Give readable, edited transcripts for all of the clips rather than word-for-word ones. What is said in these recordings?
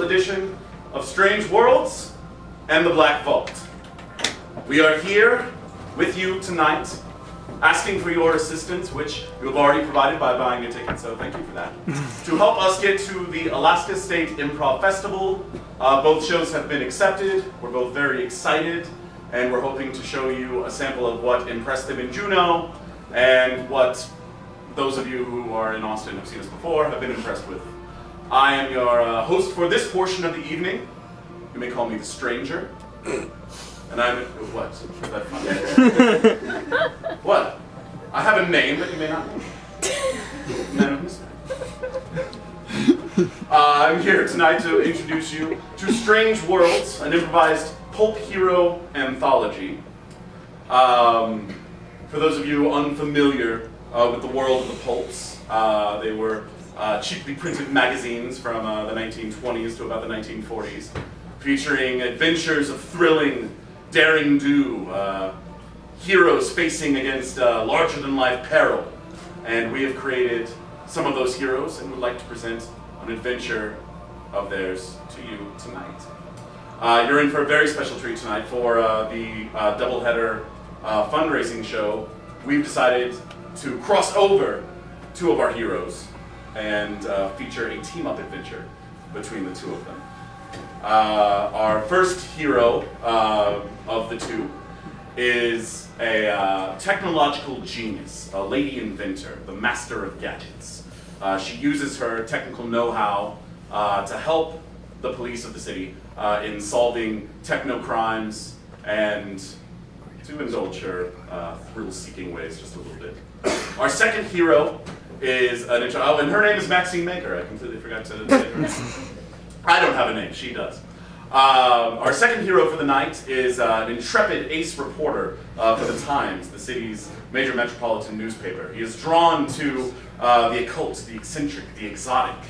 Edition of Strange Worlds and the Black Vault. We are here with you tonight, asking for your assistance, which you have already provided by buying a ticket, so thank you for that, to help us get to the Alaska State Improv Festival. Both shows have been accepted. We're both very excited, and we're hoping to show you a sample of what impressed them in Juneau and what those of you who are in Austin have seen us before have been impressed with. I am your host for this portion of the evening. You may call me the Stranger. And I'm... What? Is that funny? What? I have a name that you may not know. Man of mystery. I'm here tonight to introduce you to Strange Worlds, an improvised pulp hero anthology. For those of you unfamiliar with the world of the pulps, they were cheaply printed magazines from the 1920s to about the 1940s, featuring adventures of thrilling, daring-do heroes facing against larger-than-life peril. And we have created some of those heroes and would like to present an adventure of theirs to you tonight. You're in for a very special treat tonight for the doubleheader fundraising show. We've decided to cross over two of our heroes and feature a team-up adventure between the two of them. Our first hero of the two is a technological genius, a lady inventor, the master of gadgets. She uses her technical know-how to help the police of the city in solving techno crimes and to indulge her thrill-seeking ways just a little bit. Our second hero is an and her name is Maxine Maker. I completely forgot to say her. I don't have a name, she does. Our second hero for the night is an intrepid ace reporter for the Times, the city's major metropolitan newspaper. He is drawn to the occult, the eccentric, the exotic.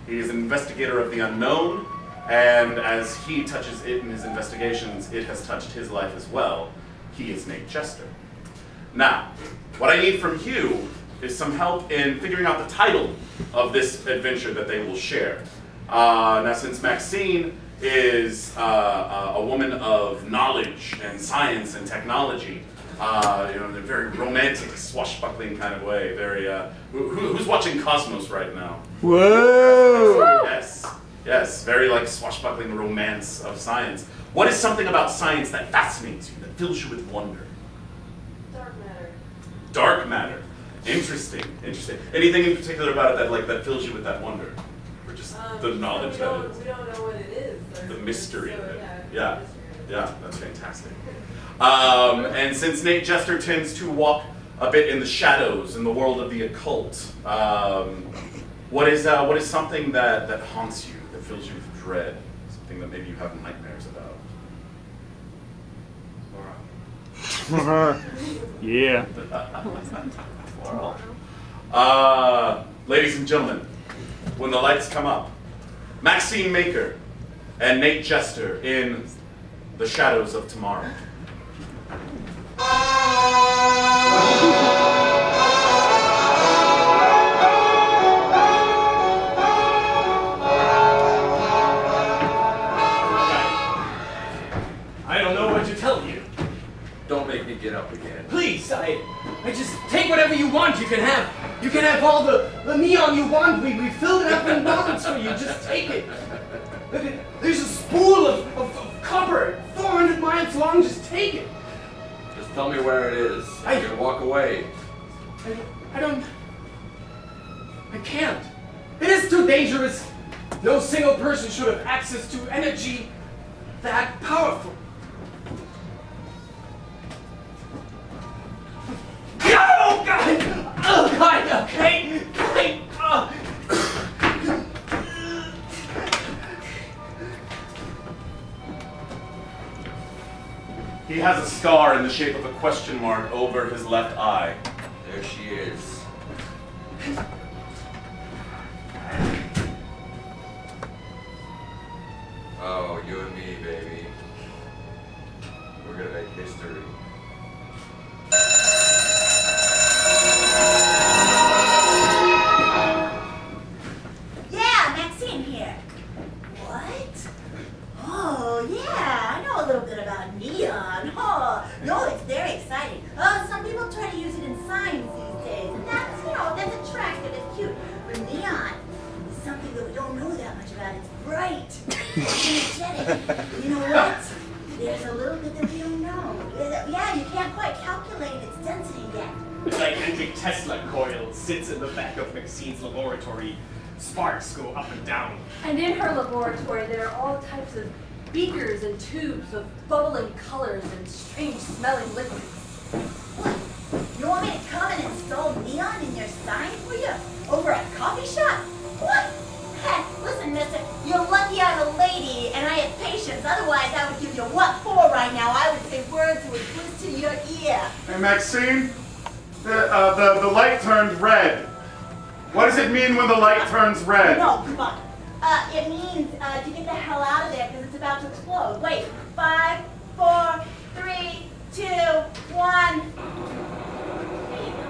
He is an investigator of the unknown, and as he touches it in his investigations, it has touched his life as well. He is Nate Jester. Now, what I need from you is some help in figuring out the title of this adventure that they will share. Now, since Maxine is a woman of knowledge and science and technology, in a very romantic, swashbuckling kind of way. Very. Who's watching Cosmos right now? Whoa! Yes, very like swashbuckling romance of science. What is something about science that fascinates you, that fills you with wonder? Dark matter. Dark matter. Interesting. Anything in particular about it that fills you with that wonder? Or just the knowledge that it is? We don't know what it is. The mystery of it. Yeah, That's fantastic. And since Nate Jester tends to walk a bit in the shadows in the world of the occult, what is something that haunts you, that fills you with dread? Something that maybe you have nightmares about? Yeah. Ladies and gentlemen, when the lights come up, Maxine Maker and Nate Jester in The Shadows of Tomorrow. I don't know what to tell you. Don't make me get up again. Please, I just take whatever you want. You can have all the neon you want. We filled it up in moments for you. Just take it. There's a spool of copper 400 miles long. Just take it. Just tell me where it is. I'm gonna walk away. I can't. It is too dangerous. No single person should have access to energy that powerful. Hey! He has a scar in the shape of a question mark over his left eye. There she is. Oh, you and me, baby. We're gonna make history. Yeah, Maxine here. What? Oh, yeah, I know a little bit about neon. Oh, no, it's very exciting. Oh, some people try to use it in science these days, and that's, that's attractive, it's cute. But neon is something that we don't know that much about. It's bright, it's energetic. You know what? There's a little bit that we don't know. Yeah, you can't quite calculate its density yet. The gigantic Tesla coil sits in the back of Maxine's laboratory. Sparks go up and down. And in her laboratory, there are all types of beakers and tubes of bubbling colors and strange smelling liquids. What? You want me to come and install neon in your sign for you? Over at coffee shop? What? Heck, listen, mister, you're lucky I'm a lady and I have patience. Otherwise, I would give you what for right now. I would say words that would whisper to your ear. Hey, Maxine, the light turned red. What does it mean when the light turns red? No, come on. It means to get the hell out of there because it's about to explode. Wait, 5, 4, 3, 2, 1. There you go.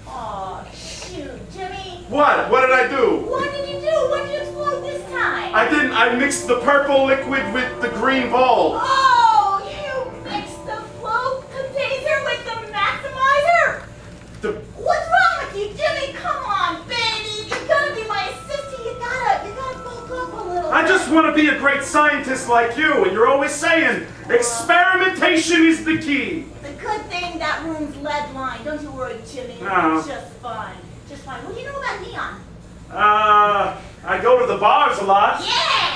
Oh, shoot, Jimmy. What? What did I do? What did you do? What did you explode this time? I didn't. I mixed the purple liquid with the green bulb. Oh, you mixed the flow container with the maximizer? What's wrong with you, Jimmy? Come on, baby. You're gonna be my assistant. You gotta bulk up a little. I just want to be a great scientist like you, and you're always saying experimentation is the key. The good thing that room's lead lined. Don't you worry, Jimmy. No. It's just fine. Just fine. What do you know about neon? I go to the bars a lot. Yeah!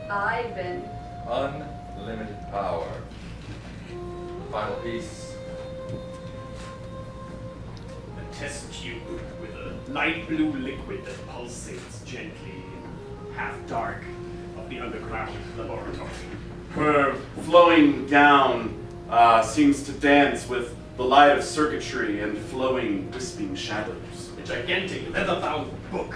Ivan. Unlimited power. Final piece. A test tube with a light blue liquid that pulsates gently in half dark of the underground laboratory. Her flowing gown seems to dance with the light of circuitry and flowing, wisping shadows. A gigantic leather-bound book,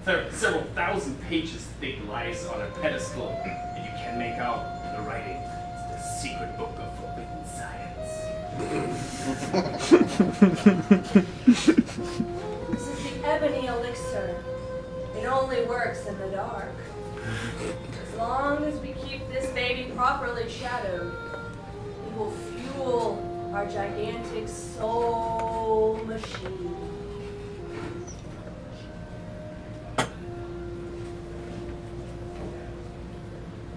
several thousand pages thick, lies on a pedestal, and you can make out the writing. It's the secret book of forbidden science. This is the ebony elixir. It only works in the dark. As long as we keep this baby properly shadowed, it will fuel our gigantic soul machine.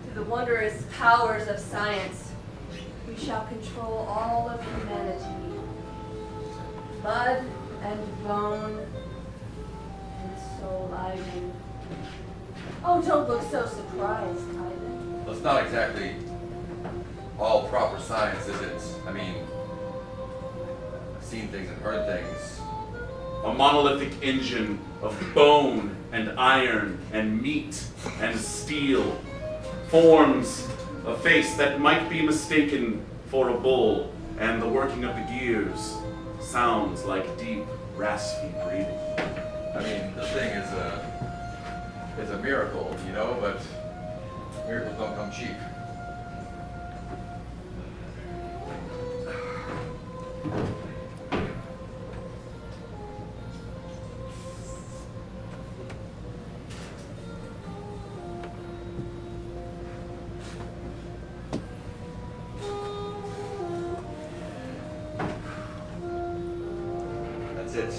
Through the wondrous powers of science, we shall control all of humanity. Blood and bone and soul, Ivan. Oh, don't look so surprised, Ivan. Well, it's not exactly all proper science, is it? I mean, I've seen things and heard things. A monolithic engine of bone and iron and meat and steel forms a face that might be mistaken for a bull, and the working of the gears sounds like deep, raspy breathing. I mean, this thing is a miracle, you know, but miracles don't come cheap. That's it.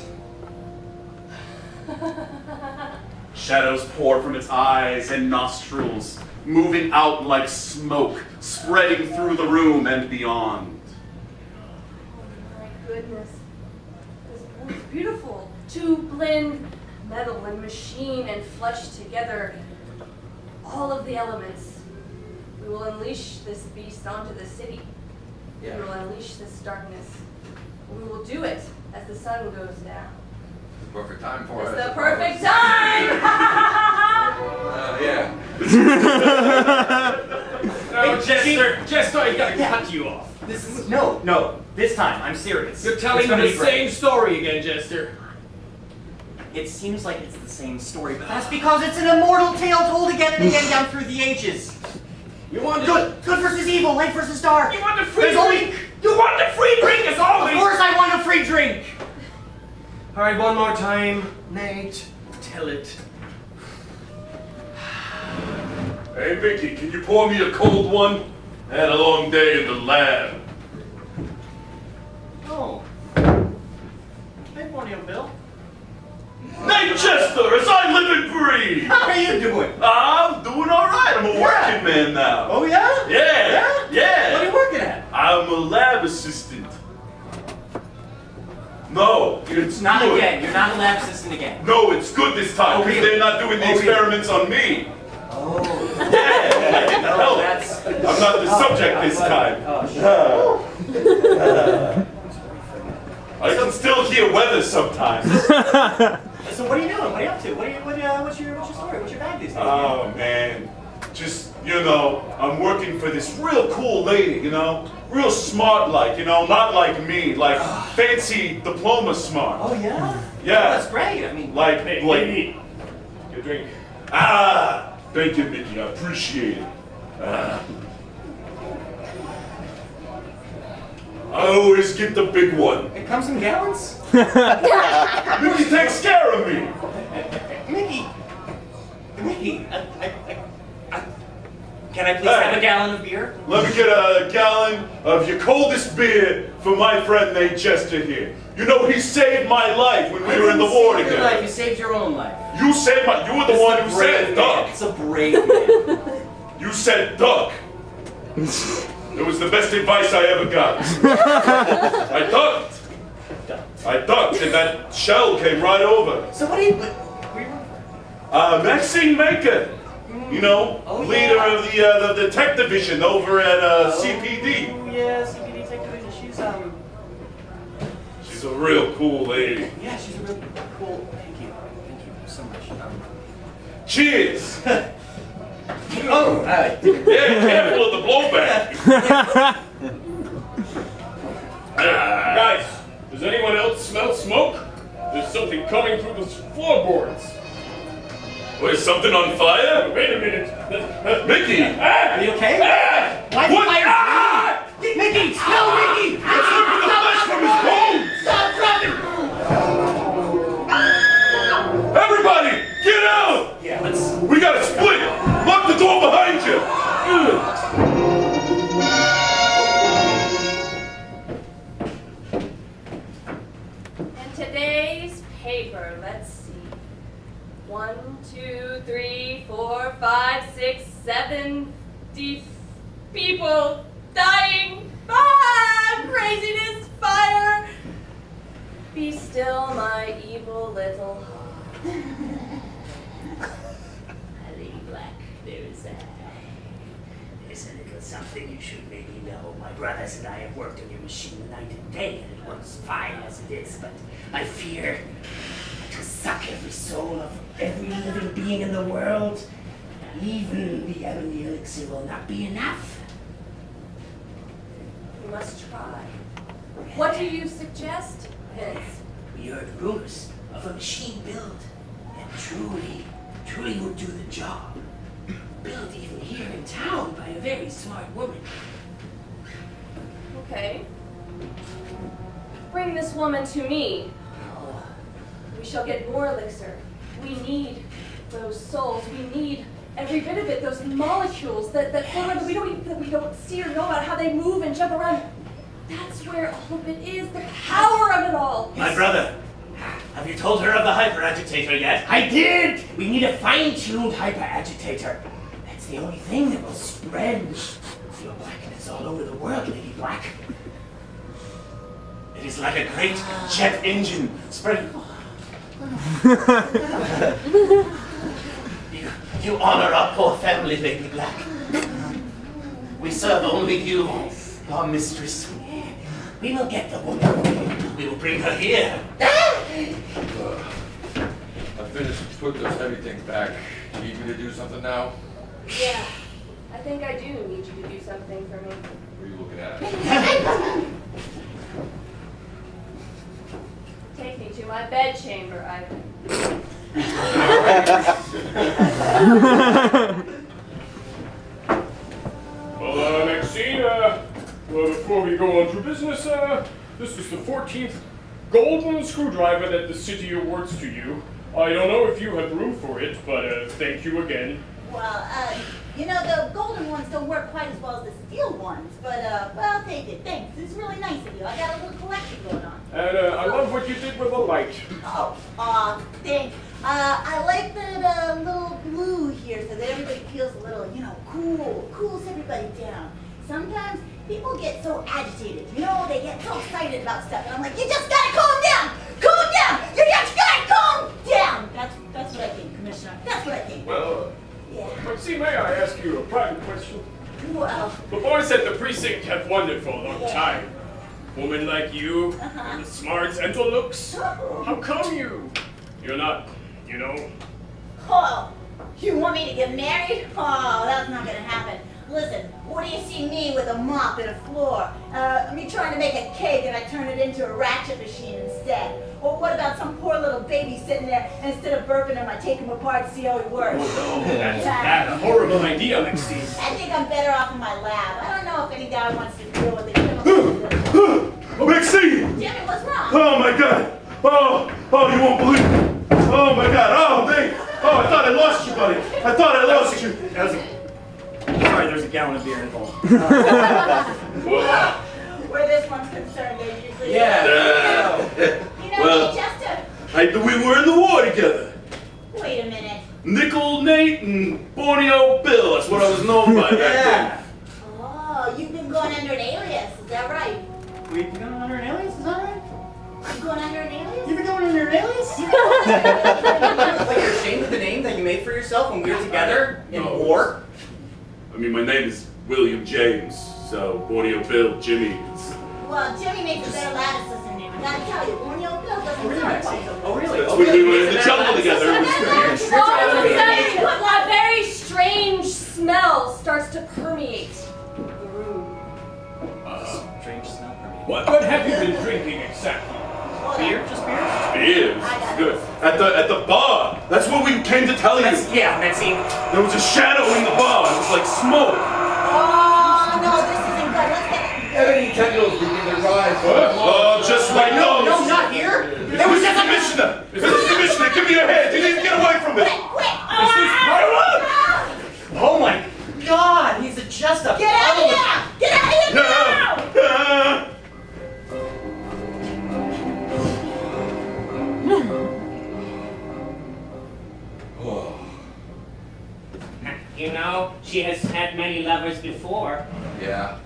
Shadows pour from its eyes and nostrils, moving out like smoke, spreading through the room and beyond. goodness. It's beautiful. To blend metal and machine and flesh together all of the elements. We will unleash this beast onto the city. Yeah. We will unleash this darkness. We will do it as the sun goes down. Perfect time for It's it. the perfect time! Yeah. No, Jester, I gotta cut you off. This is no. This time, I'm serious. You're telling It's me gonna the be great. same story again, Jester. It seems like it's the same story, but that's because it's an immortal tale told again and again down through the ages. You want Good versus evil, light versus dark. You want the free There's only- drink? You want the free drink as always! Of course I want a free drink! Alright, one more time. Nate, tell it. Hey, Mickey, can you pour me a cold one? I had a long day in the lab. Oh. Hey, Borneo Bill. Nate Chester, as I live and breathe! How are you doing? I'm doing all right. I'm a working man now. Oh, yeah? Yeah. Yeah. What are you working at? I'm a lab assistant. No, it's Not good. again. You're not a lab assistant again. No, it's good this time Oh, because really? they're not doing the Oh, really? experiments on me. Oh. Yeah, I didn't help. That's... I'm not the subject this time. Oh, I can still hear weather sometimes. So what are you doing? What are you up to? What's your story? What's your bag these days? Oh man, just I'm working for this real cool lady, real smart like, not like me, like fancy diploma smart. Oh, yeah? Yeah. Oh, that's great. I mean... Like, Your drink. Thank you, Mickey. I appreciate it. I always get the big one. It comes in gallons? Mickey takes care of me. Mickey, can I please have a gallon of beer? Let me get a gallon of your coldest beer for my friend Nate Chester here. He saved my life when we were in the war You together. saved your own life. You were the one who said duck. It's a brave man. You said duck. It was the best advice I ever got. I ducked, and that shell came right over. So what do you... Maxine Maker, Oh, leader yeah. of the tech division over at CPD. Oh, yeah, CPD Tech Division. She's a real cool lady. Yeah, she's a really cool... Thank you so much. Cheers! Oh, Yeah, careful of the blowback. Guys, does anyone else smell smoke? There's something coming through the floorboards. Was something on fire? Wait a minute. Mickey! are you okay? Why the What? fire? Mickey! No, Mickey! It's ripping the flesh from his bones! Stop running! Everybody, get out! Yeah, let's... We gotta split! Lock the door behind you! And today's paper, let's see. 1, 2, 3, 4, 5, 6, 7 people dying. Craziness, fire. Be still, my evil little heart. Lady Black, there's a little something you should maybe know. My brothers and I have worked on your machine night and day, and it works fine as it is, but I fear to suck every soul of every living being in the world. Even the ebony elixir will not be enough. You must try. What do you suggest, Vince? We heard rumors of a machine build that truly would do the job. Built even here in town by a very smart woman. Okay. Bring this woman to me. Oh, We shall get more elixir. We need those souls. We need every bit of it. Those molecules that flow around that we don't see or know about how they move and jump around. That's where all of it is. The power of it all. my brother, have you told her of the hyperagitator yet? I did! We need a fine-tuned hyperagitator. That's the only thing that will spread your blackness all over the world, Lady Black. It is like a great jet engine spreading. You honor our poor family, Lady Black. We serve only you, our mistress. We will get the woman. We will bring her here. I finished putting those heavy things back. Do you need me to do something now? Yeah, I think I do need you to do something for me. What are you looking at? Take me to my bedchamber, Ivan. Well, Maxine, before we go on to business, this is the 14th golden screwdriver that the city awards to you. I don't know if you have room for it, but thank you again. Well, you know, the golden ones don't work quite as well as the steel ones, but, well, I'll take it. Thanks. It's really nice of you. I got a little collection going on. And I love what you did with the light. Oh, thanks. I like that little blue here so that everybody feels a little, you know, cool. Cools everybody down. Sometimes people get so agitated, you know, they get so excited about stuff, and I'm like, you just gotta calm down! Calm down! You just gotta calm down! That's what I think, Commissioner. That's what I think. Well, Yeah. Maxine, may I ask you a private question? Well, The boys at the precinct have wondered for a long time. Woman like you, with smarts and the looks, how come you're not, you know? oh, you want me to get married? Oh, that's not gonna happen. Listen, what do you see me with a mop and a floor? Me trying to make a cake and I turn it into a ratchet machine instead. Or what about some poor little baby sitting there and instead of burping him, I take him apart to see how he works? Oh, that's a horrible idea, Maxine. I think I'm better off in my lab. I don't know if any guy wants to deal with the chemicals. Maxine! Jimmy, what's wrong? Oh my God! Oh, you won't believe it! Oh my God! Oh, babe! Oh, I thought I lost you, buddy! I thought I lost you! Sorry, there's a gallon of beer involved. Where this one's concerned, they usually Yeah. You know, Well- Chester, We were in the war together. wait a minute. Nickel Nate and Borneo Bill. That's what I was known by back then. Oh, you've been going under an alias, is that right? We've been going under an alias, is that right? You going under an alias? You've been going under an alias? Like you're ashamed of the name that you made for yourself when we were together in No. war? I mean, my name is William James, so Borneo Bill, Jimmy. Well, Jimmy makes a better lab assistant name. I gotta tell you, Borneo Bill doesn't sound quite so Oh, really? That's when we were in the jungle together. It was great. All of a sudden, a very strange smell starts to permeate the room. Strange smell for me. What have you been drinking exactly? Beer? Just beer? Beers. Good. At the bar. That's what we came to tell you. Yeah, Maxine. There was a shadow in the bar. It was like smoke. Oh, no, this isn't good. Let's get Ebony tendrils begin to rise. Oh, just like No, those. not here! It was the commissioner. It was the commissioner. Give me your hand. You need to get away from it. quick! Oh my God, he's just a Get out of here! Get out of here now! You know, she has had many lovers before. Yeah.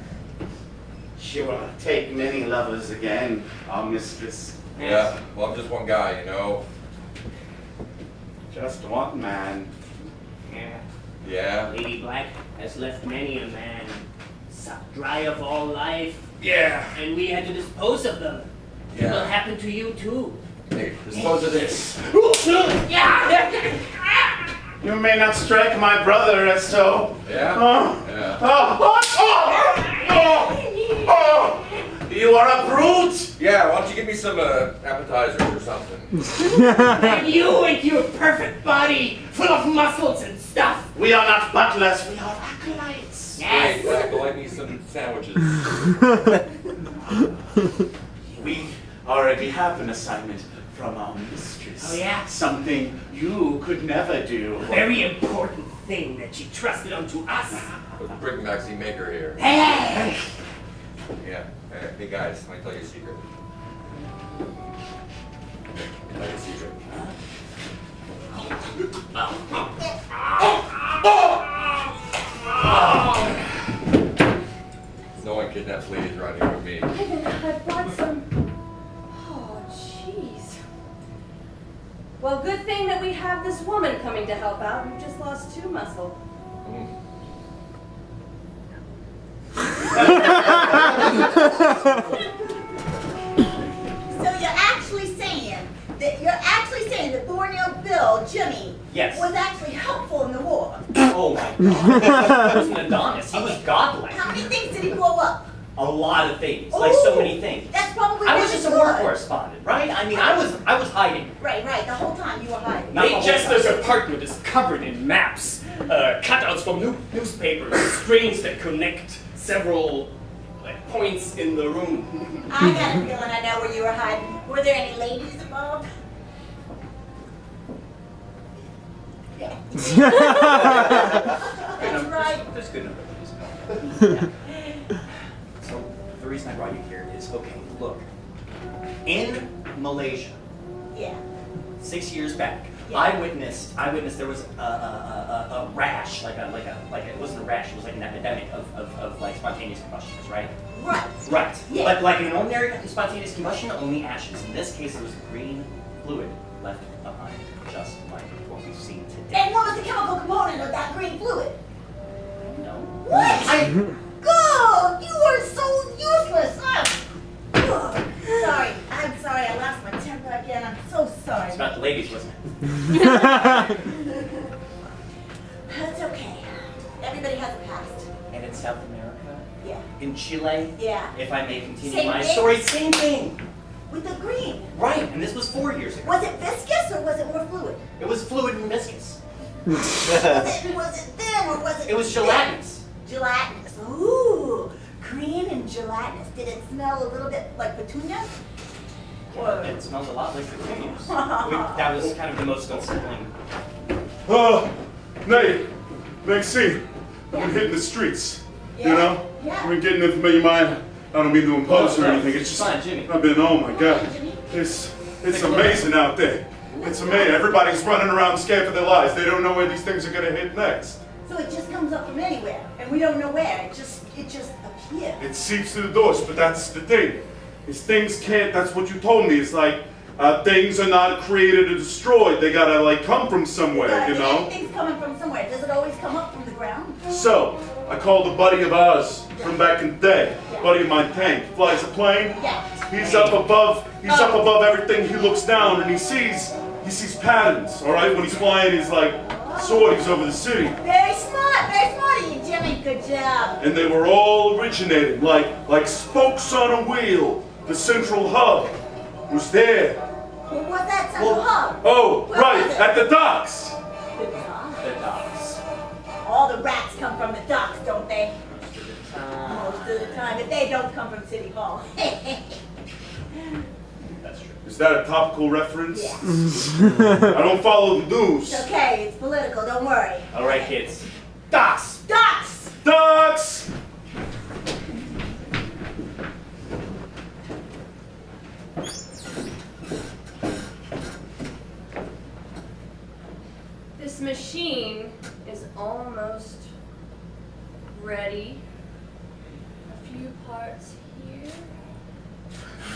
She will take many lovers again, our mistress. Yeah. Well, I'm just one guy, you know. Just one man. Yeah. Yeah. Lady Black has left many a man sucked dry of all life, Yeah. and we had to dispose of them. It will Yeah. happen to you too. Hey, dispose of this. Yeah. You may not strike my brother as so. Yeah. Oh, Yeah. oh, you are a brute! Yeah. Why don't you give me some appetizers or something? And you and your perfect body, full of muscles and stuff. We are not butlers, we are acolytes. Yes. Hey, Black, like me some sandwiches. We already have an assignment from our mistress. Oh, yeah? Something you could never do. A very important thing that she trusted unto us. Let's bring Maxine Maker here. Hey! Yeah. Hey guys, let me tell you a secret. Tell you a secret. No one kidnaps ladies around here with me. I brought some Jeez. Well, good thing that we have this woman coming to help out. We've just lost 2 muscle. So you're actually saying that Thornhill Bill, Jimmy, Yes. was actually helpful in the war. Oh my god. He was an Adonis. He was godlike. How many things did he blow up? A lot of things. Like so Ooh, many things. That's probably I was really just a war good. correspondent, right? I mean, I was hiding. Right, the whole time you were hiding. Not the Nate whole Chester's time. apartment is covered in maps, cutouts from newspapers, strings that connect several points in the room. I got a feeling I know where you were hiding. Were there any ladies involved? Yeah. That's right. There's good numbers. So the reason I brought you here is, okay, look. In Malaysia, Yeah. 6 years back, Yeah. I witnessed there was a rash, like it wasn't a rash, it was like an epidemic of like spontaneous combustions, right? Right. Right. Yeah. But like in an ordinary spontaneous combustion, only ashes. In this case, there was green fluid left behind, just like what we've seen today. And what was the chemical component of that green fluid? No. What? Go! You are so useless! Oh, sorry. I'm sorry. I lost my temper again. I'm so sorry. It's about the ladies, wasn't it? That's okay. Everybody has a past. And in South America, Yeah. in Chile, Yeah. if I may continue Same my thing? story, same thing. With the green. Right, and this was 4 years ago. Was it viscous or was it more fluid? It was fluid and viscous. Was it thin or was it? It was thick? gelatinous. Gelatinous. Ooh, green and gelatinous. Did it smell a little bit like petunia? Well, it smells a lot like petunias. That was kind of the most unsettling. Oh, Nate, Maxine, I've been hitting the streets. You Yeah. know? Yeah. I've been getting in from your mind. I don't mean to impose or anything. It's just, Fine, Jimmy. I've been, oh my God. Jimmy? It's Take a look. amazing out there. It's amazing. Everybody's running around scared for their lives. They don't know where these things are gonna hit next. So it just comes up from anywhere, and we don't know where. It just appears. It seeps through the doors, but that's the thing. Is things can't, that's what you told me. It's like, things are not created or destroyed. They gotta like come from somewhere, you know? Everything's coming from somewhere. Does it always come up from the ground? So, I called a buddy of ours from back in the day. Buddy of mine, Tank, flies a plane. Yeah. He's up above everything. He looks down and he sees patterns, all right? When he's flying his like sorties over the city. Very smart of you, Jimmy. Good job. And they were all originated like spokes on a wheel. The central hub was there. What was that central hub? Oh, Where right, was it? at the docks. The docks. The docks. All the rats come from the docks, don't they? Uh, Most of the time, but they don't come from City Hall. That's true. Is that a topical reference? Yeah. I don't follow the news. It's okay. It's political. Don't worry. All right, kids. Docks. Docks. Docks! This machine is almost ready. A few parts here.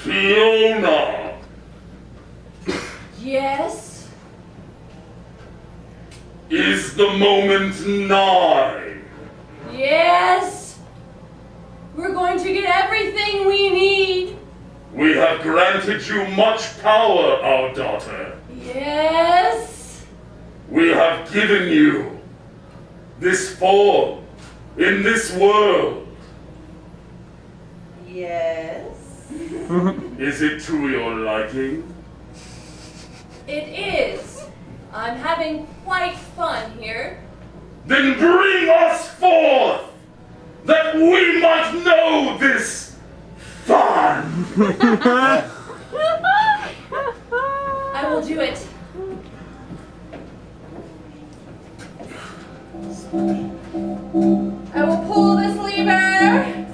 Fiona! Yes. Is the moment nigh? Yes. We're going to get everything we need. We have granted you much power, our daughter. Yes. We have given you this form in this world. Yes. Is it to your liking? It is. I'm having quite fun here. Then bring us forth, that we might know this fun. I will do it. I will pull this lever and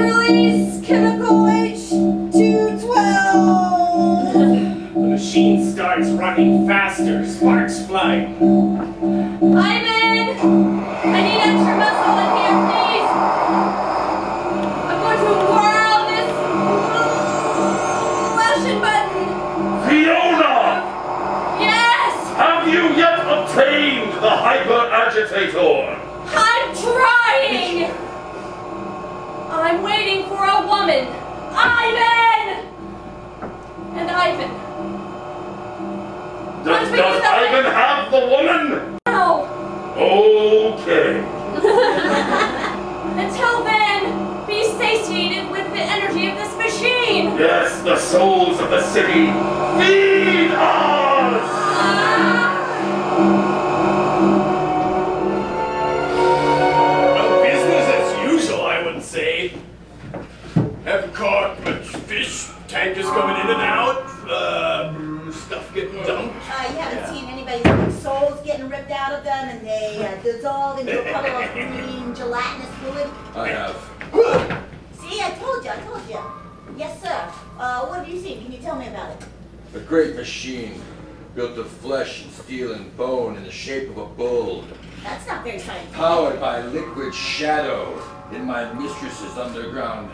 release chemical H212. The machine starts running faster, sparks fly. Ivan! I need extra muscle in here, please. I'm going to whirl this contained the hyper-agitator. I'm trying! I'm waiting for a woman. Ivan! And Ivan. Does Ivan have the woman? No. Okay. Until then, be satiated with the energy of this machine. Yes, the souls of the city, feed us! Well, business as usual, I would say. Haven't caught much fish. Tankers coming in and out. Stuff getting dumped. You haven't seen anybody's souls getting ripped out of them and they dissolve into a puddle of green gelatinous fluid? I have. See, I told you. Yes, sir. What have you seen? Can you tell me about it? A great machine, built of flesh and steel and bone in the shape of a bull, That's not very scientific. powered by liquid shadow in my mistress's underground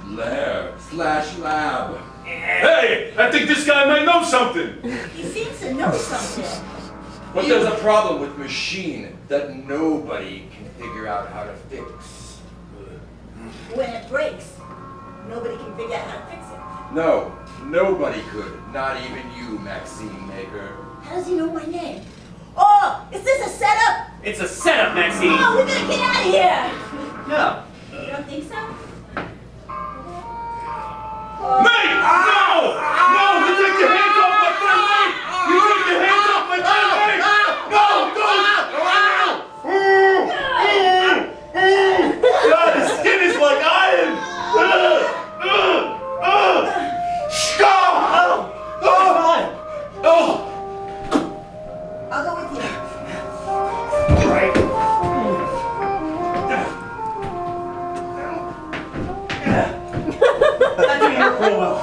lair/lab. Hey, I think this guy might know something. He seems to know something. But there's a problem with machine that nobody can figure out how to fix. When it breaks, nobody can figure out how to fix it. No, nobody could. Not even you, Maxine Maker. How does he know my name? Oh, is this a setup? It's a setup, Maxine. Oh, we're gonna get out of here. No. You don't think so? Mate! No! No! You take your hands off my friend, mate! You take your hands off my friend, mate! No! God, his skin is like iron! Stop! I'll go with you. That didn't work real well.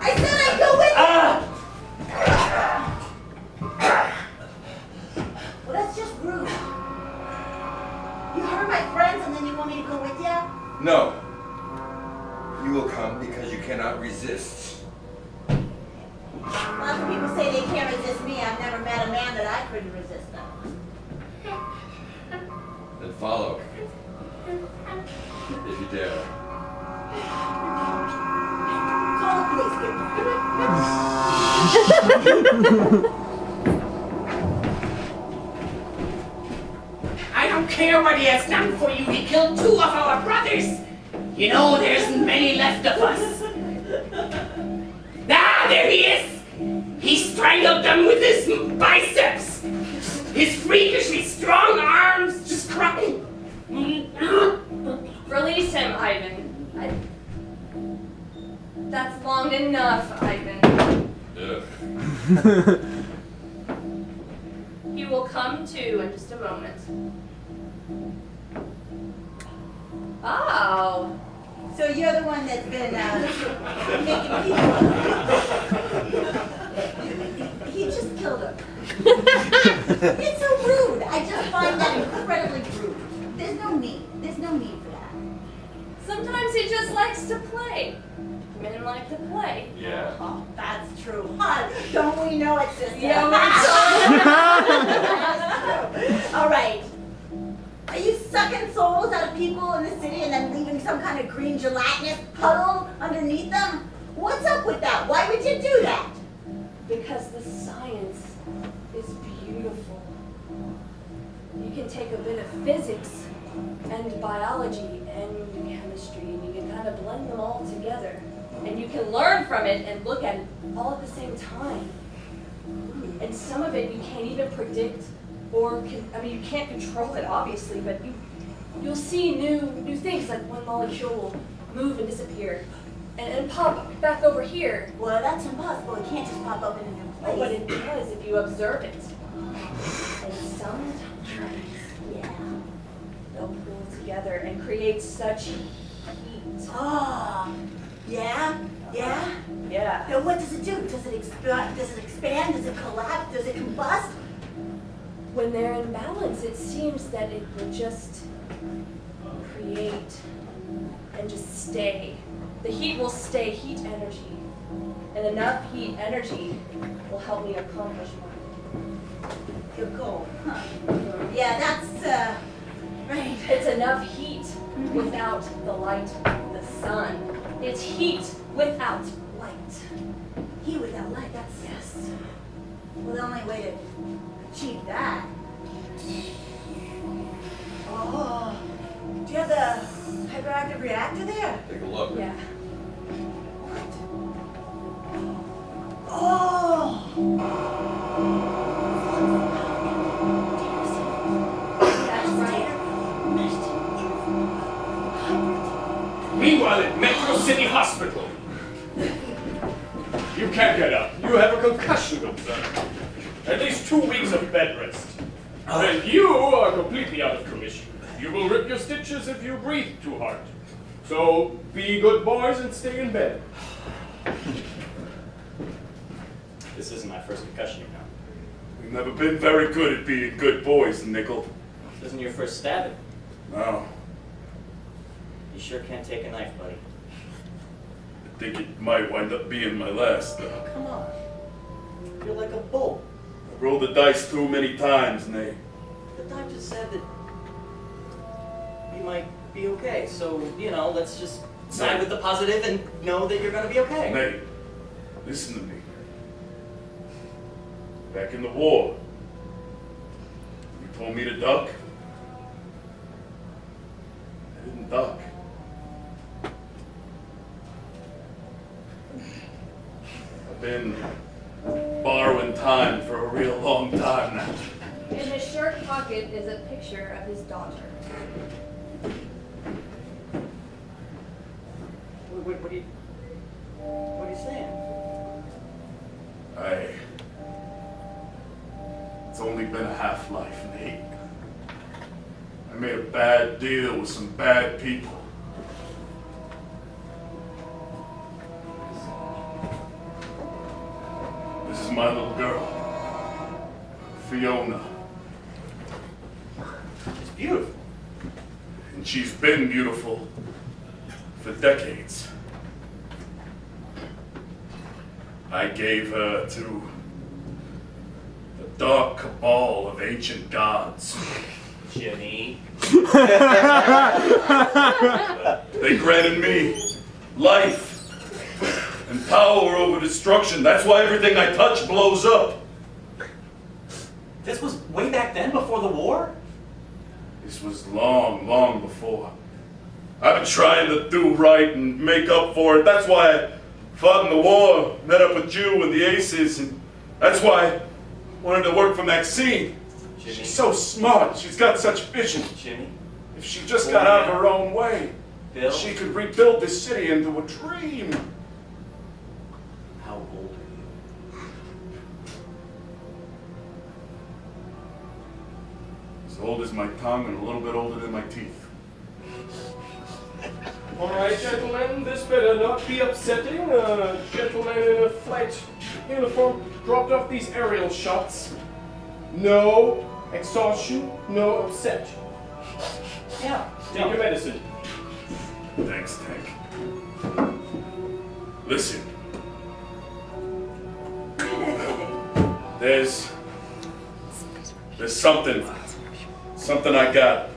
I said I'd go with you. Well, that's just rude. You hurt my friends and then you want me to go with you? No. You will come because you cannot resist. Lots of people say they can't resist me. I've never met a man that I couldn't resist them. Then follow. If you dare. Call the police, I don't care what he has done for you. He killed 2 of our brothers. You know, there isn't many left of us. Ah, there he is. He strangled them with his biceps. His freakishly strong arms just crying. Release him, Ivan. That's long enough, Ivan. He will come to in just a moment. Oh. So you're the one that's been making people. He just killed her. It's so rude. I just find that incredibly rude. There's no need. There's no need for that. Sometimes he just likes to play. Men like to play. Yeah. Oh, that's true. Huh? Don't we know it, sister? Yeah, That's true. All right. Are you sucking souls out of people in the city and then leaving some kind of green gelatinous puddle underneath them? What's up with that? Why would you do that? Because the science is beautiful. You can take a bit of physics and biology and chemistry and you can kind of blend them all together. And you can learn from it and look at it all at the same time. And some of it you can't even predict or, you can't control it obviously, but you'll see new things, like one molecule will move and disappear and pop back over here. Well, that's impossible. It can't just pop up in a new place. Oh, but it does if you observe it. And sometimes, they'll pull together and create such heat. Oh, yeah? Yeah. And what does it do? Does it expand? Does it collapse? Does it combust? When they're in balance, it seems that it will just create and just stay. The heat will stay heat energy. And enough heat energy will help me accomplish mine. Your goal, huh? Yeah, that's, right. It's enough heat without the light of the sun. It's heat without light. Heat without light, that's, yes. Well, the only way to achieve that. Oh, do you have the hyperactive reactor there? Take a look. Yeah. Oh! That's right. Meanwhile, at Metro City Hospital, you can't get up. You have a concussion observed. At least 2 weeks of bed rest. And you are completely out of commission. You will rip your stitches if you breathe too hard. So be good boys and stay in bed. This isn't my first concussion, you know. We've never been very good at being good boys, Nickel. This isn't your first stabbing. No. You sure can't take a knife, buddy. I think it might wind up being my last, though. Come on. You're like a bull. I rolled the dice too many times, Nate. The doctor said that you might be okay. So, you know, let's just side with the positive and know that you're going to be okay. Nate, listen to me. Back in the war, you told me to duck. I didn't duck. I've been borrowing time for a real long time now. In his shirt pocket is a picture of his daughter. What are you saying? It's only been a half-life, Nate. I made a bad deal with some bad people. This is my little girl, Fiona. She's beautiful. And she's been beautiful for decades. I gave her to the dark cabal of ancient gods. Jimmy. They granted me life and power over destruction. That's why everything I touch blows up. This was way back then, before the war? This was long, long before. I've been trying to do right and make up for it. That's why I fought in the war, met up with you and the Aces, and that's why I wanted to work for Maxine. Jimmy. She's so smart. She's got such vision. Jimmy? If she just got out of her own way, Bill? she could rebuild this city into a dream. How old are you? As old as my tongue and a little bit older than my teeth. All right, gentlemen, this better not be upsetting. Gentleman in a flight uniform dropped off these aerial shots. No exhaustion, no upset. Yeah. Take your medicine. Thanks, Tank. Listen. There's something I got.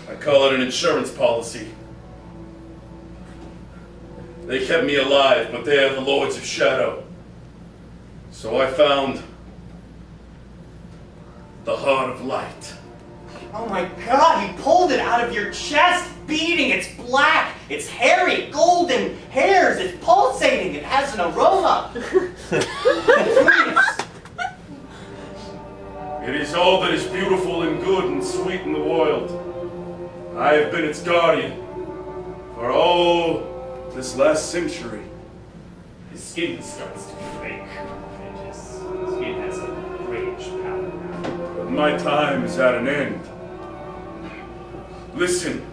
I call it an insurance policy. They kept me alive, but they are the Lords of Shadow. So I found the Heart of Light. Oh my god, you pulled it out of your chest, beating, it's black, it's hairy, golden hairs, it's pulsating, it has an aroma. It is all that is beautiful and good and sweet in the world. I have been its guardian for all this last century. His skin starts to flake, and his skin has a grayish pallor now. But my time is at an end. Listen.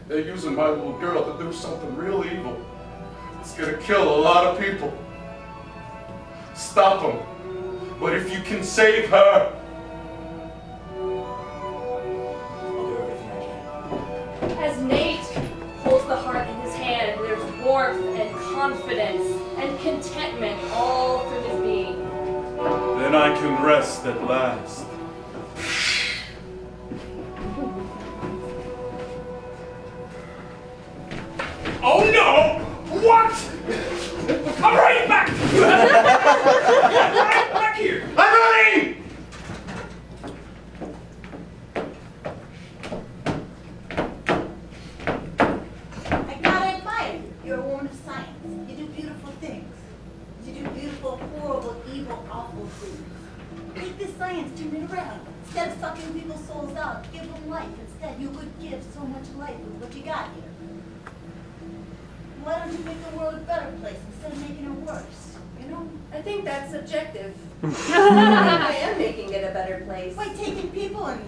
They're using my little girl to do something real evil. It's gonna kill a lot of people. Stop them. But if you can save her, I'll do everything I can. As Nate holds the heart in his hand, there's warmth and confidence and contentment all through his being. Then I can rest at last. Oh no! What? Come right back! Right back here! I'm running! I gotta admire you. You're a woman of science. You do beautiful things. You do beautiful, horrible, evil, awful things. Take this science, turn it around. Instead of sucking people's souls out, give them life. Instead, you would give so much life with what you got here. Why don't you make the world a better place instead of making it worse? You know? I think that's subjective. I am making it a better place. By taking people and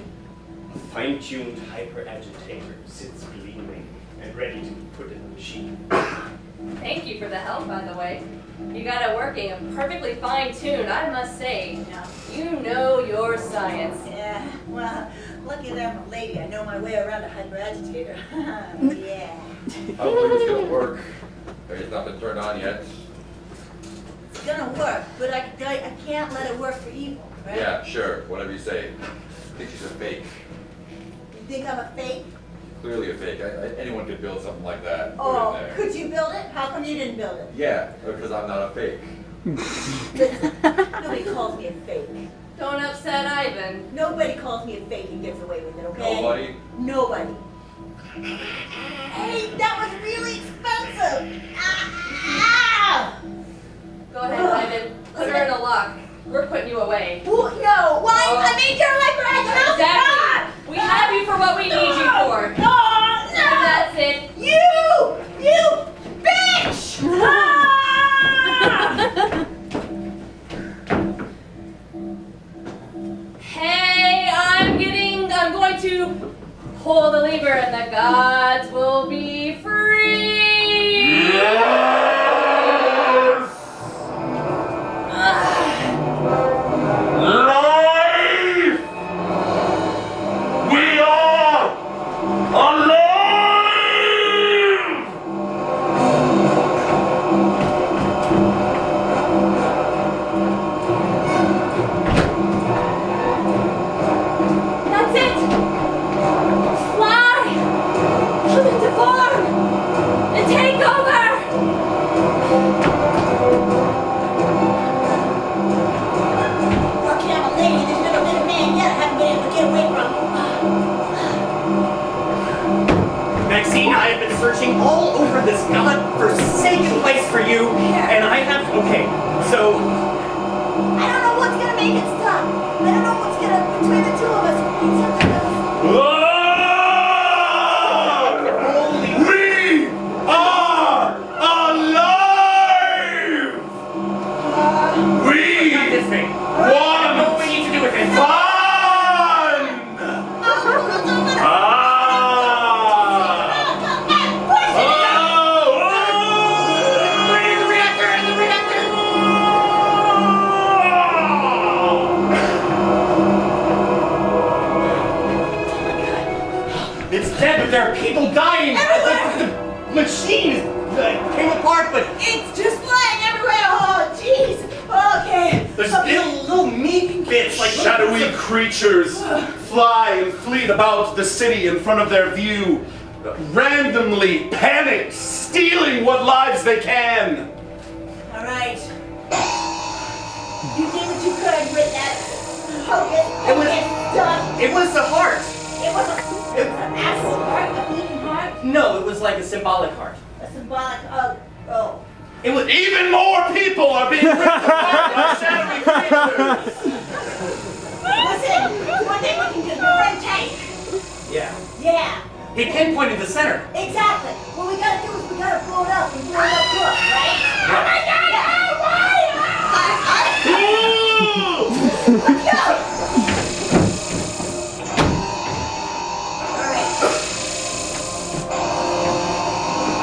A fine-tuned hyper-agitator sits gleaming and ready to be put in the machine. Thank you for the help, by the way. You got it working and perfectly fine-tuned, I must say. Yeah. You know your science. Yeah, well, lucky that I'm a lady. I know my way around a hyper-agitator. Yeah. I don't think it's gonna work. It's not been turned on yet. It's gonna work, but I can't let it work for evil, right? Yeah, sure, whatever you say. I think she's a fake. You think I'm a fake? Clearly a fake. Anyone could build something like that and put Oh, it in there. could you build it? How come you didn't build it? Yeah, because I'm not a fake. Nobody calls me a fake. Don't upset Ivan. Nobody calls me a fake and gets away with it, okay? Nobody? Nobody. Hey, that was really expensive! Ah! Go ahead, Ivan. Put her in a lock. We're putting you away. No! Why? Oh. I made your hyper-agitator! Exactly. We have you for what we need you for. No! And that's it. You bitch! Hey, I'm going to pull the lever and the gods will be free. Yes! Life! We are alive! That's it. Fly to the farm and take over. Lucky I'm a lady. There's never been a man yet I haven't been able to get away from. Maxine, I have been searching all over this god-forsaken place for you, and I have... Okay, so... I don't know what's gonna make it stop. I don't know what's gonna, between the two of us, we need something else. We are alive! We Got this thing. I want know what we need to do with it. fun! It's dead, but there are people dying. The machine came apart, but It's just flying everywhere. Oh, jeez. Okay. there's little meat bits like Shadowy creatures fly and fleet about the city in front of their view, randomly panicked, stealing what lives they can. All right. You did what you could with that. It was the heart. It was an actual heart, a beating heart, No, it was like a symbolic heart. a symbolic of, oh. It was Even more people are being ripped apart by shadowy creatures. Listen, one thing we can do, your friend Tank. Yeah. Yeah, He pinpointed the center. exactly. What we gotta do is we gotta blow it up and blow it up good, right? Oh my God! Let's go! All right.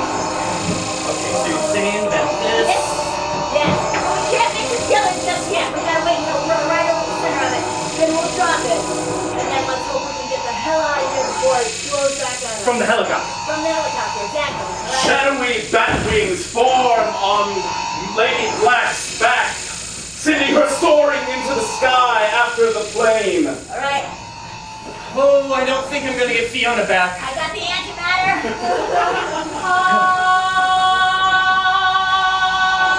Okay, so you're saying that this... Yes. Well, we can't mix it together just yet. We gotta wait until we're right over the center of it. Then we'll drop it. And then let's hope we can get the hell out of here before it blows back on us. From the helicopter. From the helicopter, exactly. All right. Shadowy bat wings form on Lady Black's back, sending her soaring into the sky after the plane. All right, Oh, I don't think I'm gonna get Fiona back. I got the antimatter.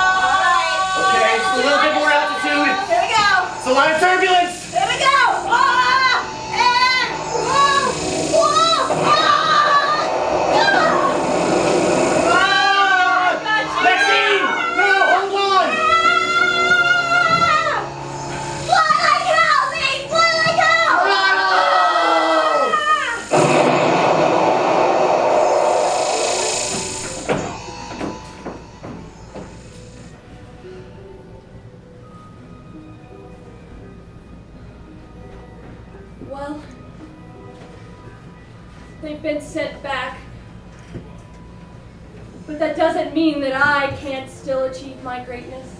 Okay, just a little bit more altitude. Here we go. It's a lot of turbulence. Here we go. And Maxine! No, hold on! fly like hell, mate. Fly like hell. Well, they've been sent back. But that doesn't mean that I can't still achieve my greatness.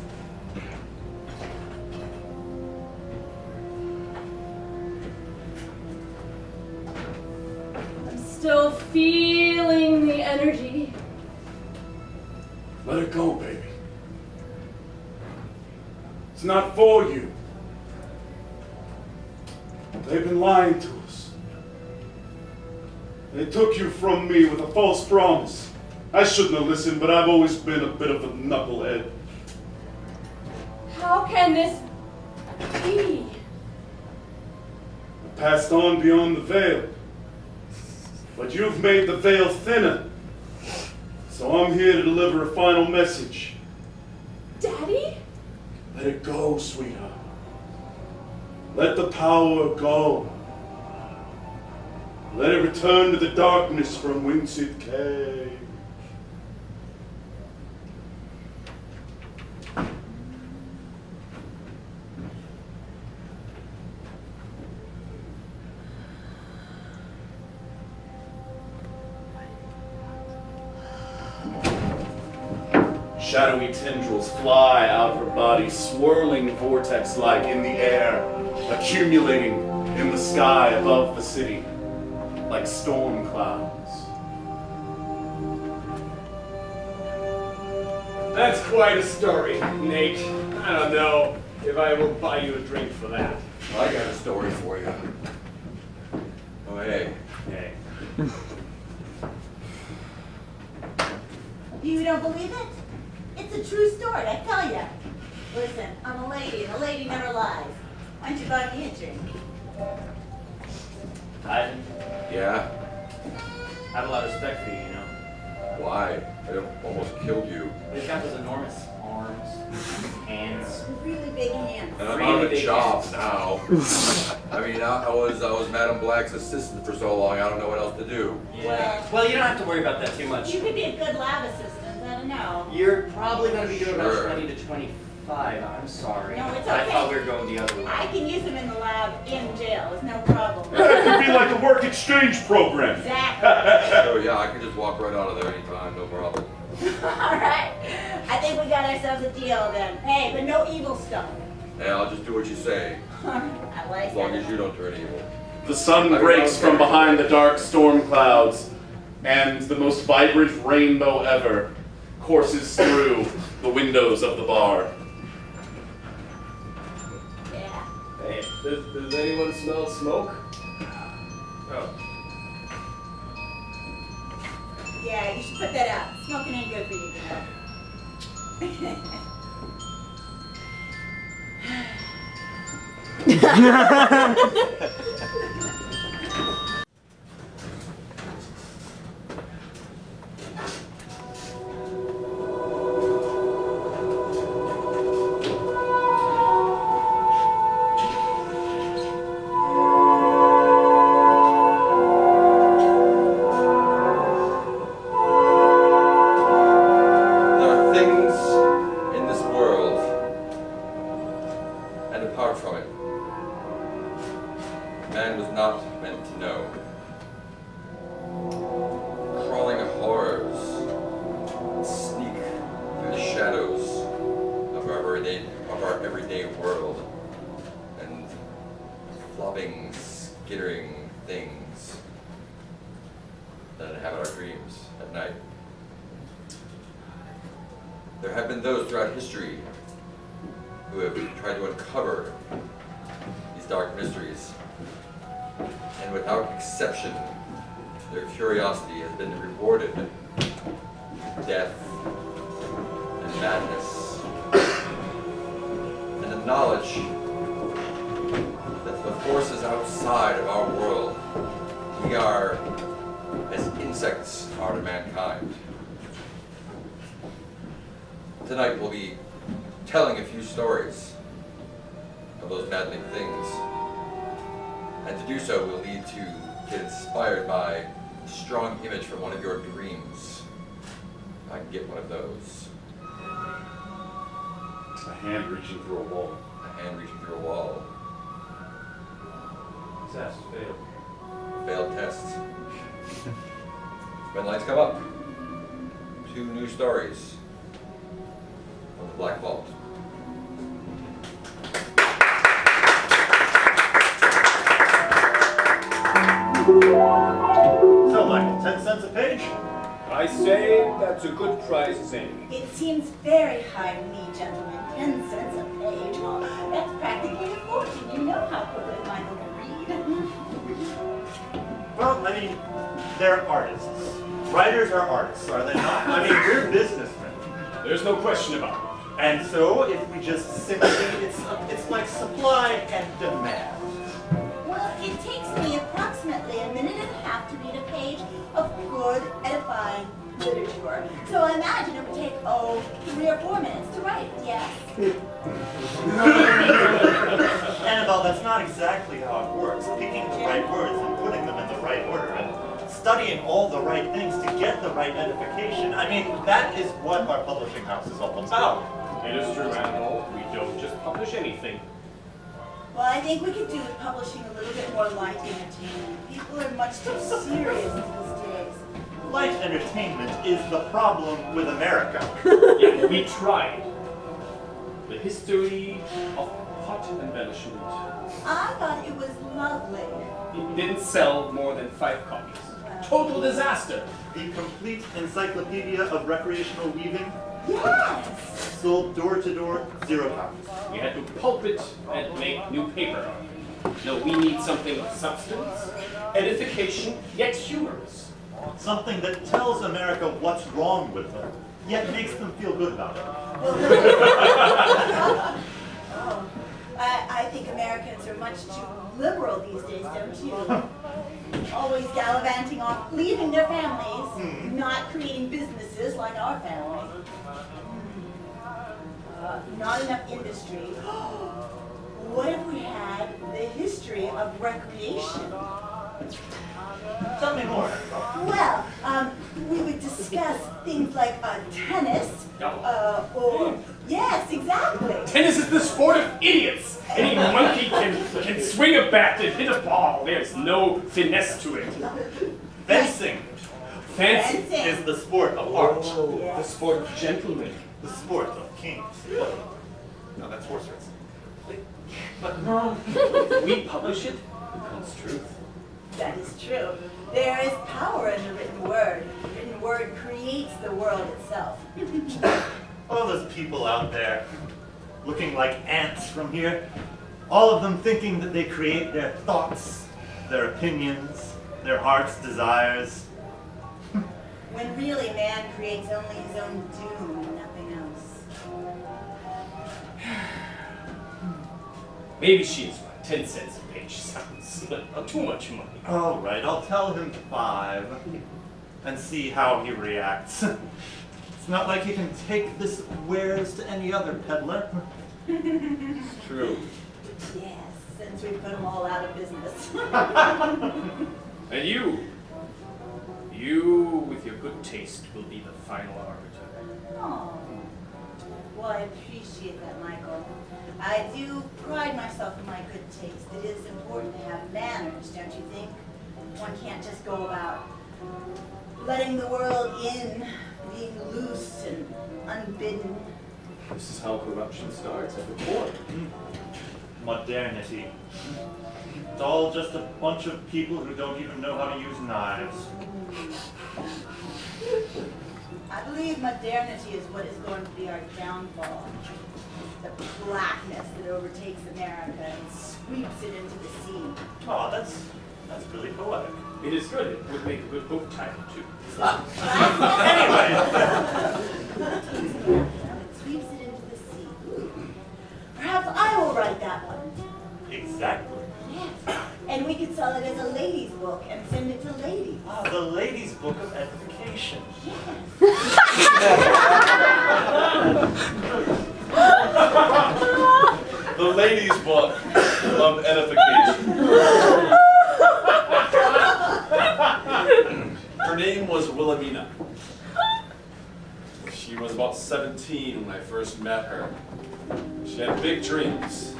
I'm still feeling the energy. Let it go, baby. It's not for you. They've been lying to us. They took you from me with a false promise. I shouldn't have listened, but I've always been a bit of a knucklehead. How can this be? I passed on beyond the veil. But you've made the veil thinner. So I'm here to deliver a final message. Daddy? Let it go, sweetheart. Let the power go. Let it return to the darkness from whence it came. Shadowy tendrils fly out of her body, swirling vortex-like in the air, accumulating in the sky above the city, like storm clouds. That's quite a story, Nate. I don't know if I will buy you a drink for that. I got a story for you. Oh, hey. Hey. You don't believe it? It's a true story, I tell ya. Listen, I'm a lady, and a lady never lies. Why don't you buy me a drink? Ivan, Yeah? I have a lot of respect for you, you know. Why? I almost killed you. You've got those enormous arms, hands. Really big hands. And I'm Really out of a big job hands. now. I mean, I was Madam Black's assistant for so long, I don't know what else to do. Yeah. Well, you don't have to worry about that too much. You could be a good lab assistant, I don't know. You're probably going to be doing about Sure. 20 to 25. I'm sorry. No, it's I okay. thought we were going the other way. I can use them in the lab, in jail, it's no problem. It could be like a work exchange program. Exactly. So yeah, I can just walk right out of there anytime, no problem. Alright. I think we got ourselves a deal then. Hey, but no evil stuff. Hey, I'll just do what you say, I like as long that. as you don't turn evil. The sun breaks from behind the dark storm clouds, and the most vibrant rainbow ever courses through the windows of the bar. Yeah. Hey, does anyone smell smoke? Oh. Yeah, you should put that out. Smoking ain't good for you, you know. There are things in this world, and apart from it, man was not meant to know. Crawling horrors sneak through the shadows of our everyday world, and flopping, skittering things that inhabit our dreams at night. There have been those throughout history who have tried to uncover these dark mysteries, and without exception, their curiosity has been rewarded with death and madness, and the knowledge that the forces outside of our world, we are as insects are to mankind. Tonight we'll be telling a few stories of those maddening things. And to do so, we'll need to get inspired by a strong image from one of your dreams. If I can get one of those. A hand reaching through a wall. A hand reaching through a wall. Test failed. Failed tests. When lights come up, 2 new stories from the Black Vault. So, Michael, 10 cents a page? I say that's a good price as any. It seems very high to me, gentlemen. 10 cents a page. Oh, that's practically a fortune. You know how quickly Michael can read. Well, I mean, they're artists. Writers are artists, are they not? I mean, we're businessmen. There's no question about it. And so, if we just simply, it's like supply and demand. Well, it takes me approximately a minute and a half to read a page of good, edifying literature. So I imagine it would take, 3 or 4 minutes to write it, yes? Annabelle, that's not exactly how it works. Picking the right words and putting them in the right order and studying all the right things to get the right edification. I mean, that is what our publishing house is all about. It is true, Annabelle. We don't just publish anything. Well, I think we could do with publishing a little bit more light entertainment. People are much too serious these days. Light entertainment is the problem with America. Yeah, we tried. The history of pot embellishment. I thought it was lovely. It didn't sell more than 5 copies. Total disaster. The complete encyclopedia of recreational weaving Yes! sold door to door, 0 copies. We had to pulp it and make new paper. No, we need something of substance, edification, yet humorous. Something that tells America what's wrong with them, yet makes them feel good about it. Oh, I think Americans are much too liberal these days, don't you? Always gallivanting off, leaving their families, not creating businesses like our family. Not enough industry. What if we had the history of recreation? Tell me more. Well, we would discuss things like tennis, or yes, exactly. Tennis is the sport of idiots. Any monkey can swing a bat and hit a ball. There's no finesse to it. Fencing Fancy. is the sport of art. The sport of gentlemen. The sport of kings. No, that's horse racing. But we publish it because truth. That is true. There is power in the written word. The written word creates the world itself. All those people out there, looking like ants from here, all of them thinking that they create their thoughts, their opinions, their heart's desires. When really man creates only his own doom and nothing else. Maybe she is right. 10 cents a page sounds too much money. All right, I'll tell him 5 and see how he reacts. It's not like he can take this wares to any other peddler. It's true. Yes, since we put them all out of business. And you with your good taste will be the final arbiter. Oh. Well, I appreciate that, Michael. I do pride myself in my good taste. It is important to have manners, don't you think? One can't just go about letting the world in, being loose and unbidden. This is how corruption starts at the core. Modernity. It's all just a bunch of people who don't even know how to use knives. I believe modernity is what is going to be our downfall. The blackness that overtakes America and sweeps it into the sea. Oh, that's really poetic. It is good. It would make a good book title, too. Anyway. And it sweeps it into the sea. Perhaps I will write that one. Exactly. Yes. And we could sell it as a ladies' book and send it to ladies. Ah, the ladies' book of edification. The ladies' book of edification. Her name was Wilhelmina. She was about 17 when I first met her. She had big dreams.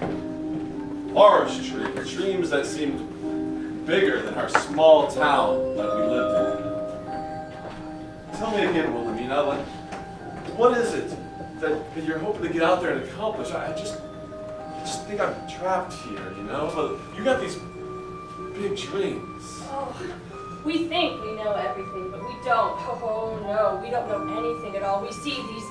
Large dreams that seemed bigger than our small town that we lived in. Tell me again, Wilhelmina, what is it that you're hoping to get out there and accomplish? I just think I'm trapped here, you know? But you got these big dreams. Oh, we think we know everything, but we don't. Oh no, we don't know anything at all. We see these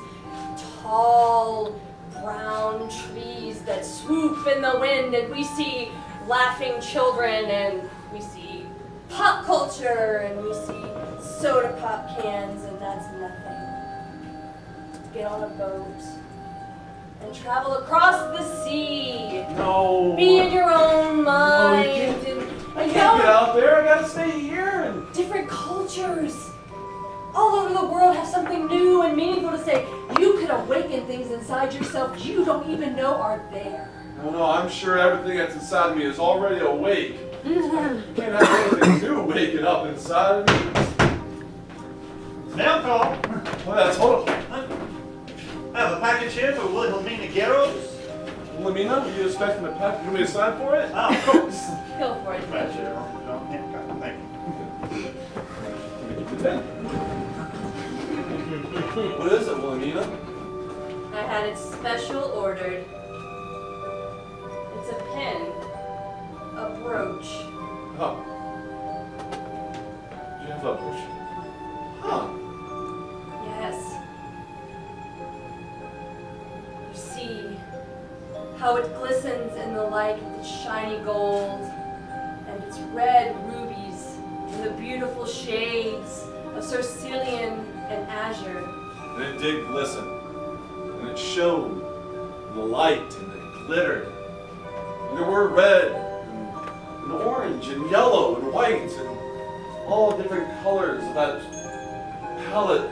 tall, brown trees that swoop in the wind, and we see laughing children, and we see pop culture, and we see soda pop cans, and that's nothing. Get on a boat and travel across the sea. No. Be in your own mind. I can't get out there. I gotta stay here. And different cultures all over the world have something new and meaningful to say. You could awaken things inside yourself you don't even know are there. no, I'm sure everything that's inside of me is already awake. Can't have anything new waking up inside of me. Mail call. Well, that's hold on. I have a package here for Wilhelmina Garrows. Wilhelmina, were you expecting a package? You want me to sign for it? Oh, of course. Go for it. Right, Thank you. What is it, Wilhelmina? I had it special ordered. It's a pin, a brooch. Oh. You have a bush? Huh. Yes. You see how it glistens in the light with its shiny gold and its red rubies and the beautiful shades of cerulean and azure. And it did glisten. And it shone in the light and it glittered. And there were red and orange and yellow and white and all different colors of that palette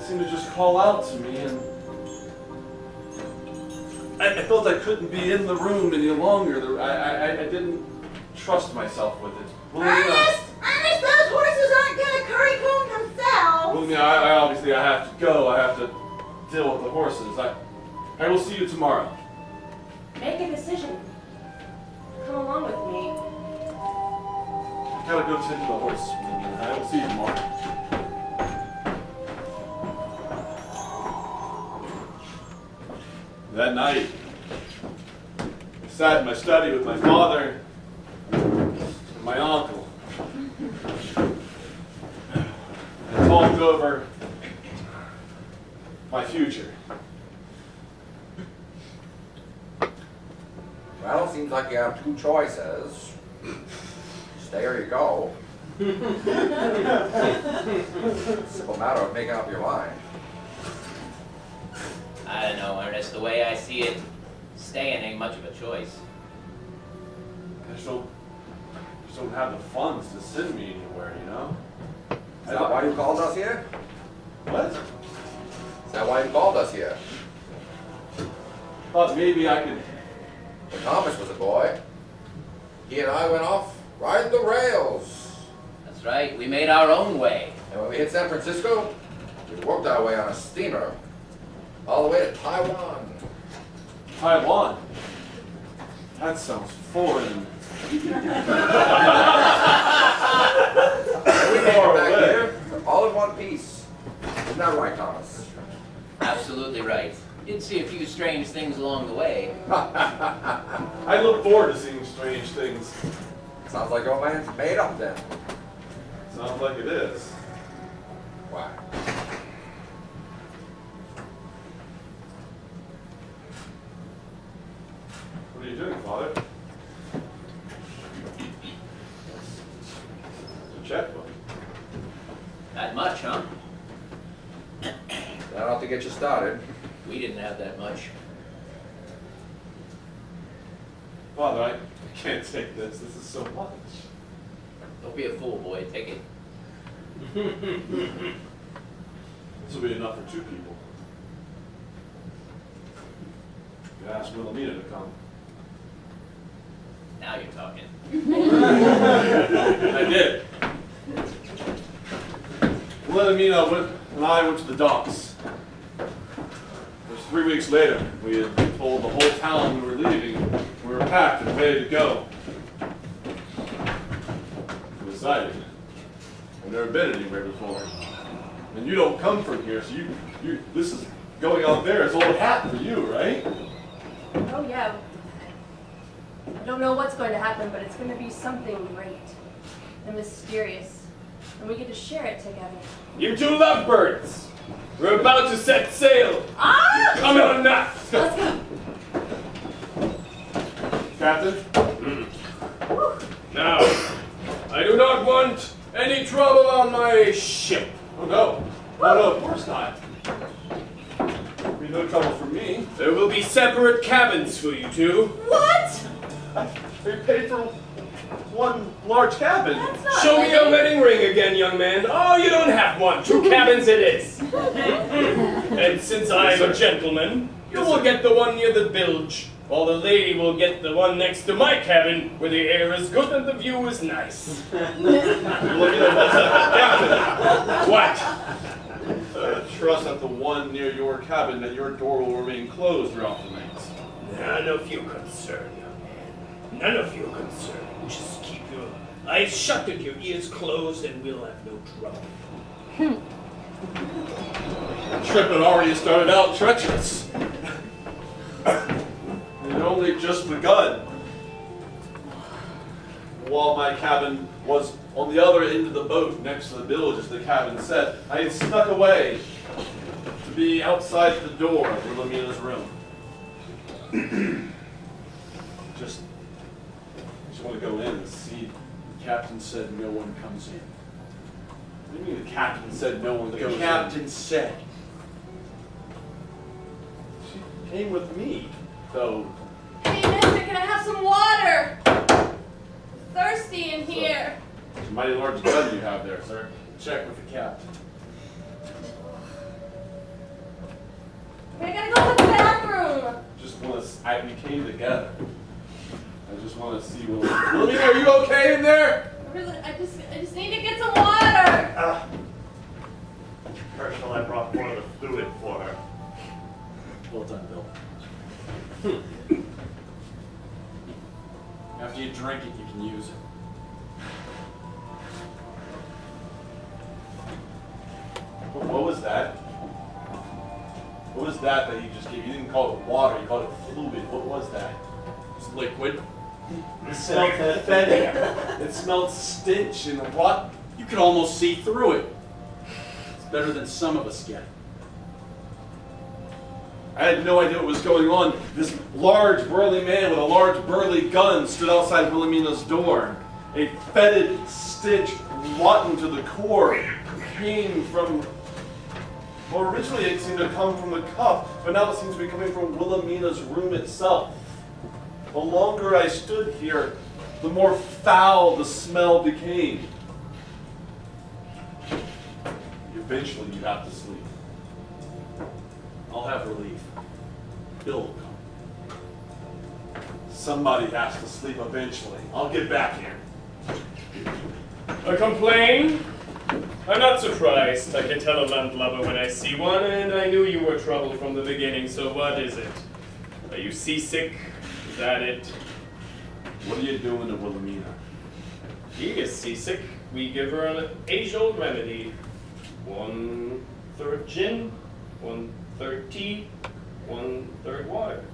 seemed to just call out to me, and I felt I couldn't be in the room any longer. I didn't trust myself with it. Ernest, those horses aren't gonna curry comb themselves. Well, I obviously I have to go. I have to deal with the horses. I will see you tomorrow. Make a decision. Come along with me. I gotta go tend to the horse. I will see you tomorrow. That night, I sat in my study with my father and my uncle. I talked over my future. Well, it seems like you have two choices. Stay or you go. Simple matter of making up your mind. I don't know, Ernest. The way I see it, staying ain't much of a choice. I just don't have the funds to send me anywhere, you know? Is that why you called us here? What? Is that why you called us here? Thought maybe I could. When Thomas was a boy, he and I went off riding the rails. That's right. We made our own way. And when we hit San Francisco, we worked our way on a steamer all the way to Taiwan. Taiwan? That sounds foreign. We made it back here, all in one piece. Isn't that right, Thomas? Absolutely right. Did see a few strange things along the way. I look forward to seeing strange things. Sounds like your man's made up then. Sounds like it is. Why? enough to get you started. We didn't have that much. Father, I can't take this. This is so much. Don't be a fool, boy. Take it. This will be enough for 2 people. You can ask Wilhelmina to come. Now you're talking. I did. Wilhelmina and I went to the docks. It was 3 weeks later. We had told the whole town we were leaving. We were packed and ready to go. We decided. I've never been anywhere before. And you don't come from here, so this is going out there. It's old hat for you, right? Oh yeah. I don't know what's going to happen, but it's going to be something great and mysterious. And we get to share it together. You 2 lovebirds! We're about to set sail! Ah! Come on now! Let's go. Captain? Now, I do not want any trouble on my ship. Oh no. Oh no, of course not. Be no trouble for me. There will be separate cabins for you 2. What? We paid for one large cabin. Show me your wedding ring again, young man. Oh, you don't have one. 2 cabins it is. And since I'm a gentleman, you will get the one near the bilge, while the lady will get the one next to my cabin, where the air is good and the view is nice. What? Trust that the one near your cabin, that your door will remain closed throughout the night. None of you concern, young man. None of you concern. Just keep your eyes shut and your ears closed, and we'll have no trouble. The trip had already started out treacherous. It had only just begun. While my cabin was on the other end of the boat, next to the bilge, as the cabin said, I had snuck away to be outside the door of Wilhelmina's room. just want to go in and see. The captain said no one comes in. What do you mean the captain said no one goes in? The captain said. She came with me, though. Hey, mister, can I have some water? I'm thirsty in here. It's a mighty large gun you have there, sir. Check with the captain. I gotta go to the bathroom. Just want to. We came together. I just want to see Wilhelmina. Are you okay in there? I just need to get some water. Herschel, I brought more of the fluid for her. Well done, Bill. After you drink it, you can use it. What was that? What was that he just gave you? You didn't call it water, you called it fluid. What was that? It was liquid. It smelled pathetic. It smelled stench and rot. You could almost see through it. It's better than some of us get. I had no idea what was going on. This large, burly man with a large, burly gun stood outside Wilhelmina's door. A fetid stench, rotten to the core, came from... Well, originally it seemed to come from the cup, but now it seems to be coming from Wilhelmina's room itself. The longer I stood here, the more foul the smell became. Eventually you have to sleep. I'll have relief. Bill will come. Somebody has to sleep eventually. I'll get back here. A complaint? I'm not surprised. I can tell a landlubber when I see one, and I knew you were trouble from the beginning, so what is it? Are you seasick? Is that it? What are you doing to Wilhelmina? She is seasick. We give her an age-old remedy. 1/3 gin, 1/3 tea, 1/3 water.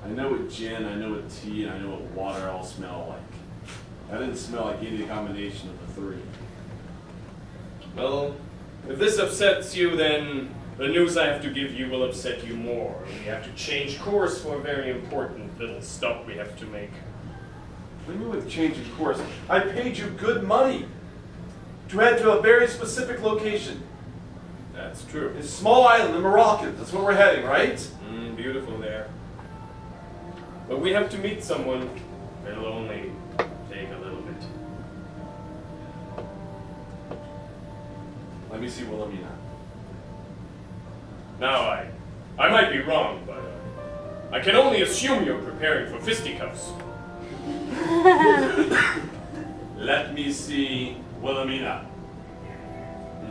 I know what gin, I know what tea, and I know what water all smell like. That didn't smell like any combination of the three. Well, if this upsets you, then the news I have to give you will upset you more. We have to change course for a very important little stop we have to make. What do you mean with changing course? I paid you good money to head to a very specific location. That's true. A small island, the Moroccans. That's where we're heading, right? Beautiful there. But we have to meet someone. It'll only take a little bit. Let me see Wilhelmina. Now, I might be wrong, but I can only assume you're preparing for fisticuffs. Let me see Wilhelmina.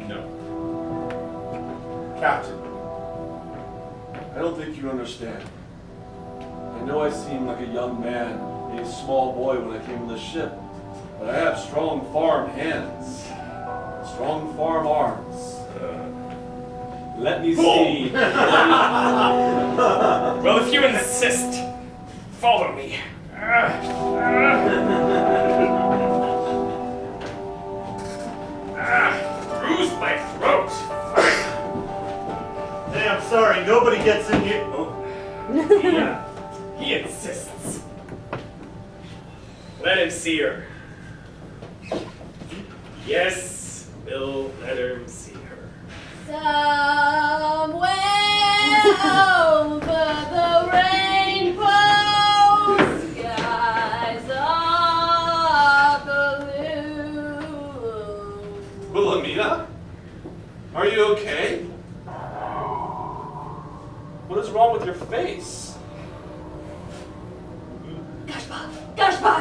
No. Captain, I don't think you understand. I know I seem like a young man, a small boy when I came on the ship, but I have strong farm hands, strong farm arms. Let me see. Well, if you insist, follow me. Bruise my throat. Hey, I'm sorry, nobody gets in here. Oh. Yeah, he insists. Let him see her. Yes, we'll let him see her. Somewhere over the rainbow skies are blue. Wilhelmina? Are you okay? What is wrong with your face? Gashba,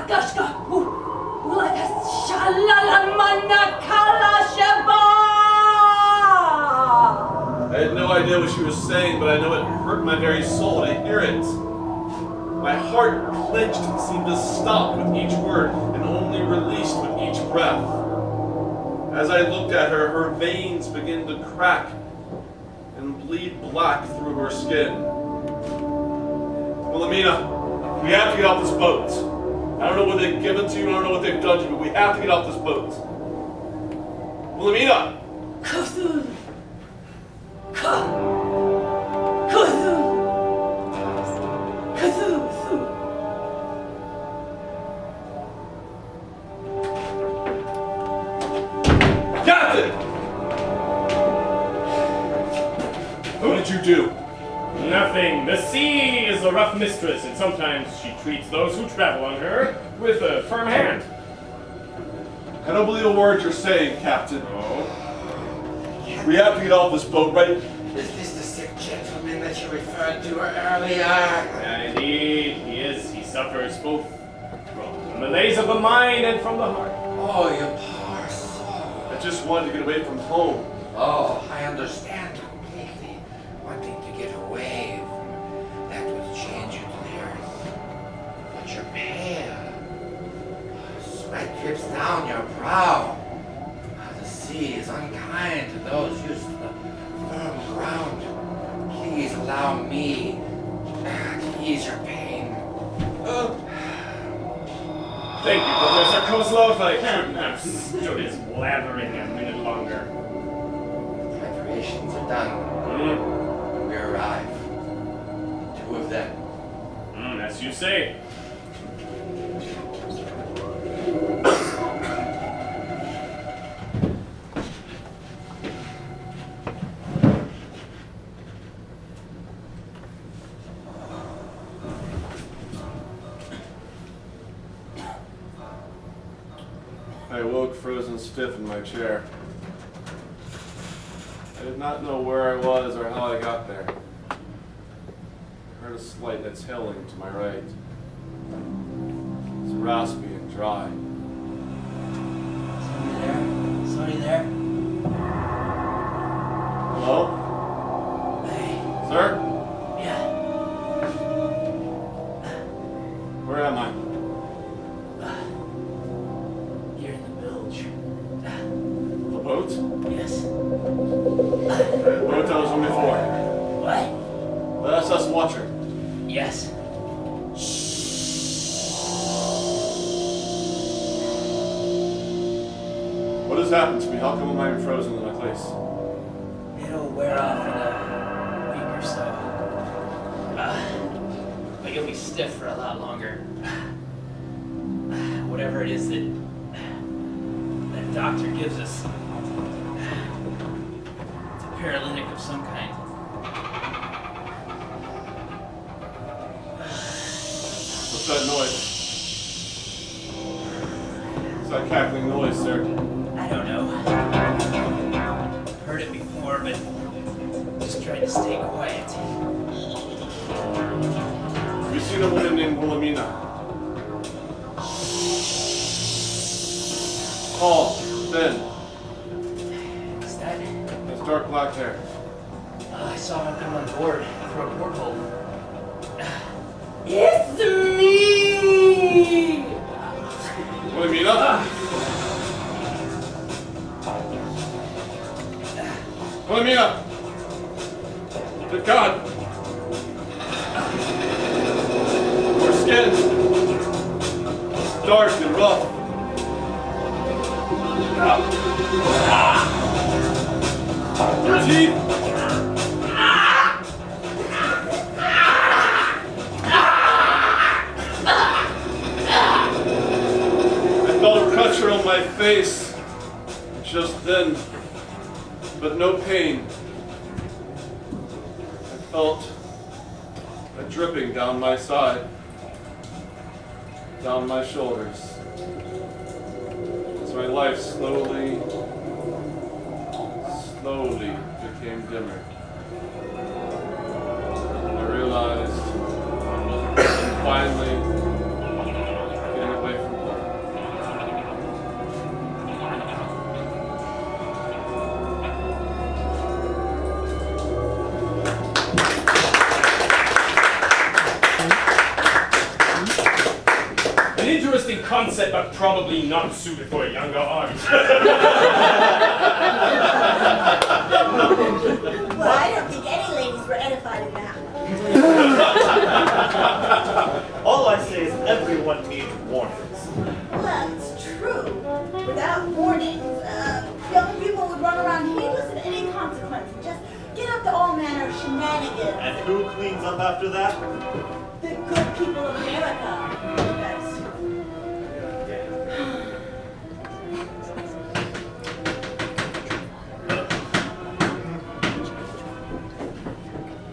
gashka, let us shalalamana kalashaba. I had no idea what she was saying, but I know it hurt my very soul to hear it. My heart clenched and seemed to stop with each word and only released with each breath. As I looked at her, her veins began to crack and bleed black through her skin. Wilhelmina, we have to get off this boat. I don't know what they've given to you, I don't know what they've done to you, but we have to get off this boat. Wilhelmina! Cthulhu. Captain! What did you do? Nothing. The sea is a rough mistress, and sometimes she treats those who travel on her with a firm hand. I don't believe a word you're saying, Captain. Oh? We have to get off this boat, right? Is this the sick gentleman that you referred to earlier? Indeed, he is. He suffers both from the malaise of the mind and from the heart. Oh, you poor soul. I just wanted to get away from home. Oh, I understand completely. Wanting to get away from that which chained you to the earth. But you're pale. Sweat drips down your brow. The sea is unkind to those used to the firm ground. Please allow me to ease your pain. Thank you, Professor Kozlov. I couldn't have stood his blathering a minute longer. Preparations are done. We arrive. 2 of them. As you say. I awoke frozen stiff in my chair. I did not know where I was or how I got there. I heard a slight exhaling to my right. It's raspy and dry. Somebody there? Hello? Hey. Sir? Yeah. Where am I? You're in the bilge. The boat? Yes. The boat I was on before. What? The SS Watcher. Yes. What has happened to me? How come I'm frozen in my place? It'll wear off in a week or so. But you'll be stiff for a lot longer. Whatever it is that doctor gives us. It's a some kind. What's that noise? What's that cackling noise, sir? I don't know. Heard it before, but just tried to stay quiet. Have you seen a woman named Wilhelmina? Tall, thin, Is that? has dark black hair. I saw him come on board through a porthole. It's me! Wilhelmina? Wilhelmina! Good God! Your skin, dark and rough. Your teeth. I felt a pressure on my face just then, but no pain. I felt a dripping down my side, down my shoulders, as my life slowly became dimmer. I realized I'm finally getting away from home. An interesting concept, but probably not suited for a younger audience. Well, I don't think any ladies were edified in that one. All I say is everyone needs warnings. Well, it's true. Without warnings, young people would run around heedless of any consequence and just get up to all manner of shenanigans. And who cleans up after that? The good people of America. That's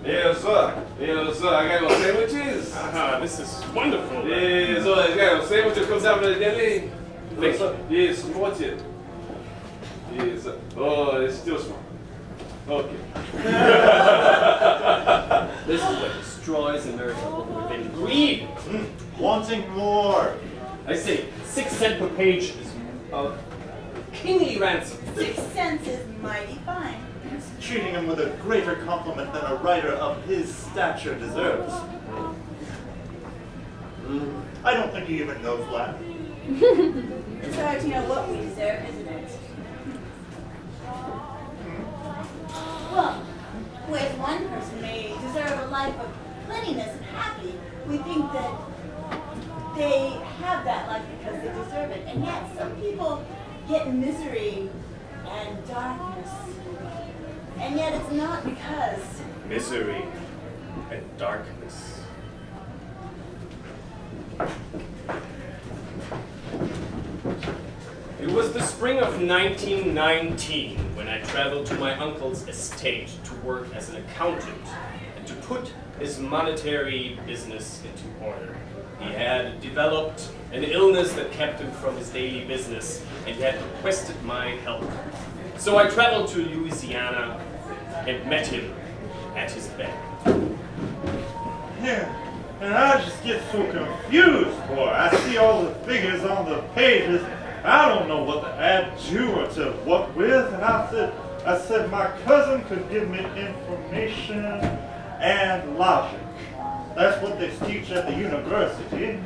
Yes, sir. Yes, sir. I got no sandwiches. This is wonderful. Yes, sir. I got no sandwiches. Comes out of the deli. Thank you. Yes, support it. Yes, sir. Oh, it's still small. Okay. This is what destroys America within greed. Wanting more. I say, 6 cents per page is a kingly ransom. 6 cents is mighty fine. Treating him with a greater compliment than a writer of his stature deserves. I don't think he even knows Latin. It's hard to know what we deserve, isn't it? Well, whereas one person may deserve a life of plentiness and happy, we think that they have that life because they deserve it. And yet some people get misery and darkness. And yet it's not because Misery and darkness. It was the spring of 1919 when I traveled to my uncle's estate to work as an accountant and to put his monetary business into order. He had developed an illness that kept him from his daily business, and he had requested my help. So I traveled to Louisiana and met him at his bed. Yeah, and I just get so confused, boy. I see all the figures on the pages. I don't know what to add to or to what with. And I said my cousin could give me information and logic. That's what they teach at the university.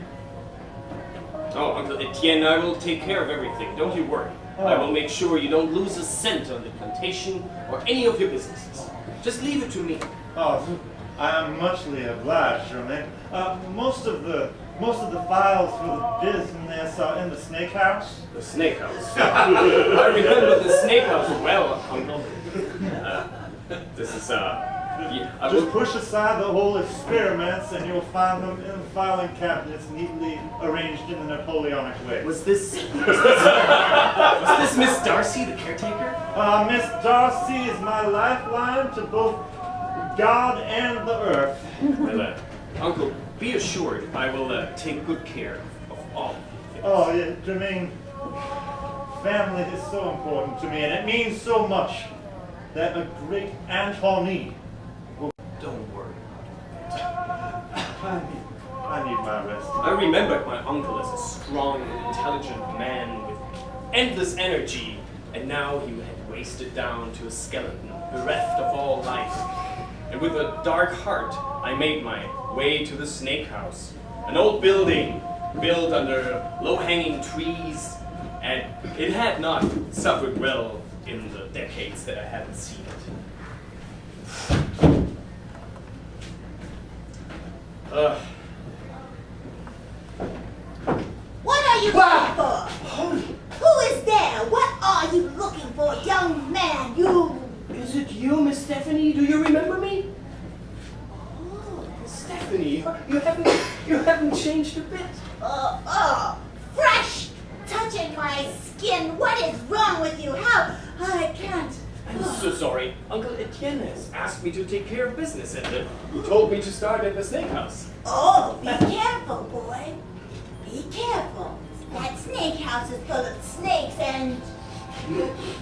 Oh, Uncle Etienne, I will take care of everything. Don't you worry. I will make sure you don't lose a cent on the plantation or any of your businesses. Just leave it to me. Oh, I am muchly obliged, Jermaine. Most of the files for the business are in the snake house. The snake house. I remember the snake house well, Uncle. This is I Just will push aside the whole experiments and you'll find them in filing cabinets neatly arranged in the Napoleonic way. Was this Miss Darcy, the caretaker? Miss Darcy is my lifeline to both God and the earth. Well, Uncle, be assured I will take good care of all. Oh, yeah, Jermaine, family is so important to me, and it means so much that a great Antony will... Don't worry. I need my rest. I remembered my uncle as a strong and intelligent man with endless energy, and now he had wasted down to a skeleton, bereft of all life. And with a dark heart, I made my way to the Snake House, an old building built under low-hanging trees, and it had not suffered well in the decades that I haven't seen it. What are you looking for? Who is there? What are you looking for, young man? You... Is it you, Miss Stephanie? Do you remember me? Oh, Stephanie, you haven't changed a bit. Fresh! Touching my skin. What is wrong with you? How? I can't. I'm so sorry. Uncle Etienne has asked me to take care of business, and he told me to start at the Snake House. Oh, be careful, boy. Be careful. That snake house is full of snakes and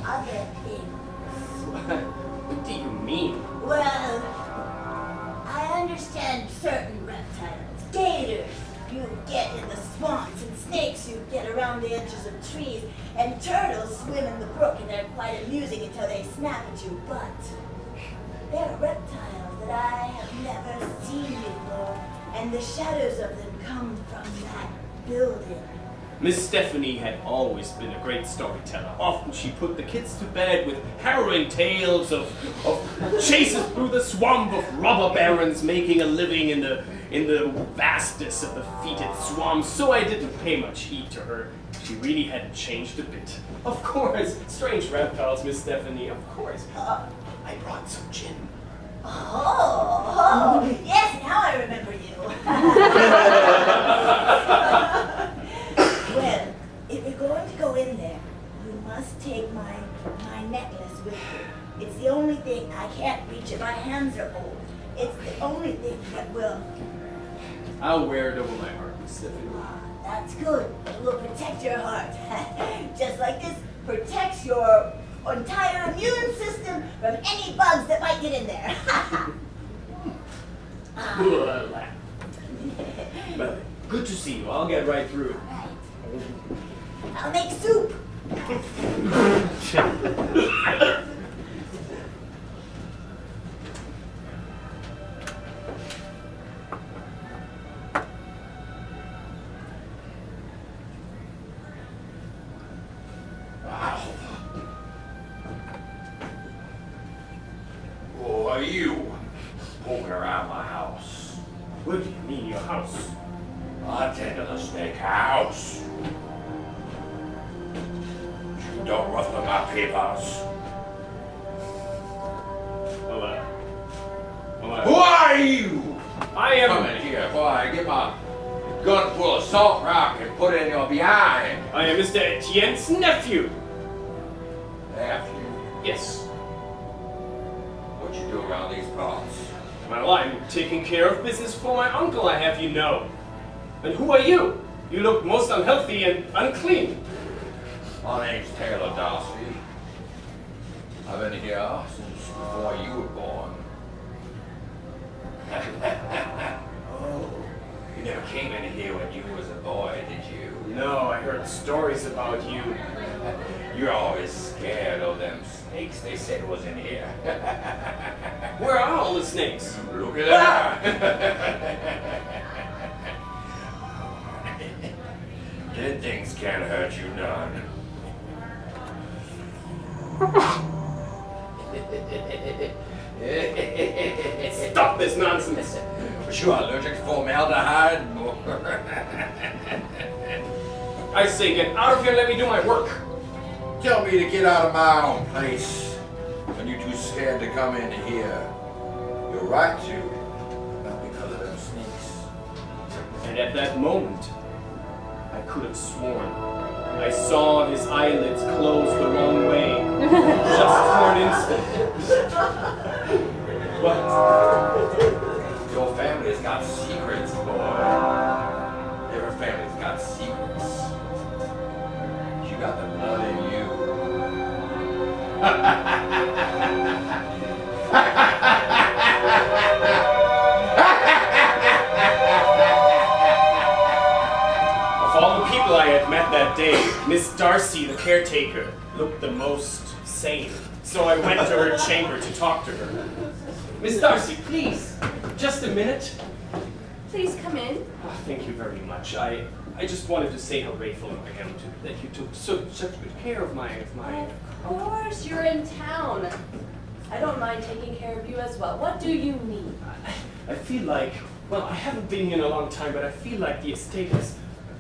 other things. What do you mean? Well, I understand certain reptiles. Gators you get in the swamps, and snakes you get around the edges of trees, and turtles swim in the brook, and they're quite amusing until they snap at you. But there are reptiles that I have never seen before, and the shadows of them come from that building. Miss Stephanie had always been a great storyteller. Often she put the kids to bed with harrowing tales of chases through the swamp of robber barons making a living in the vastness of the fetid swamps, so I didn't pay much heed to her. She really hadn't changed a bit. Of course, strange reptiles, Miss Stephanie, of course. I brought some gin. Oh, yes, now I remember you. Well, if you're going to go in there, you must take my necklace with you. It's the only thing I can't reach it. My hands are old. It's the only thing that will. I'll wear it over my heart, Miss Stephanie. That's good. It will protect your heart. Just like this protects your entire immune system from any bugs that might get in there. Well, good to see you. I'll get right through. I'll make soup. Who are you poking around my house? What do you mean, your house? I tend to the Snake House. You don't ruffle my papers. Who are you? I am. Come in here, boy. Get my gun full of salt rock and put it in your behind. I am Mr. Etienne's nephew. Nephew? Yes. What you do around these parts? Well, I'm taking care of business for my uncle, I have you know. And who are you? You look most unhealthy and unclean. My name's Taylor Darcy. I've been here since before you were born. Oh, you never came in here when you was a boy, did you? No, I heard stories about you. You're always scared of them snakes they said was in here. Where are all the snakes? Look at that! Dead things can't hurt you none. Stop this nonsense! Was you allergic to formaldehyde? I say get out of here and let me do my work. Tell me to get out of my own place. When you're too scared to come in here. You're right to. Not because of them snakes. And at that moment, I could have sworn I saw his eyelids close the wrong way, just for an instant. What? Your family's got secrets, boy. Every family's got secrets. You got the blood in you. Of all the people I had met that day, Miss Darcy, the caretaker, looked the most sane. So I went to her chamber to talk to her. Miss Darcy, please, just a minute. Please come in. Oh, thank you very much. I just wanted to say how grateful I am that you took such good care of my. Of course, you're in town. I don't mind taking care of you as well. What do you need? I feel like, well, I haven't been here in a long time, but I feel like the estate has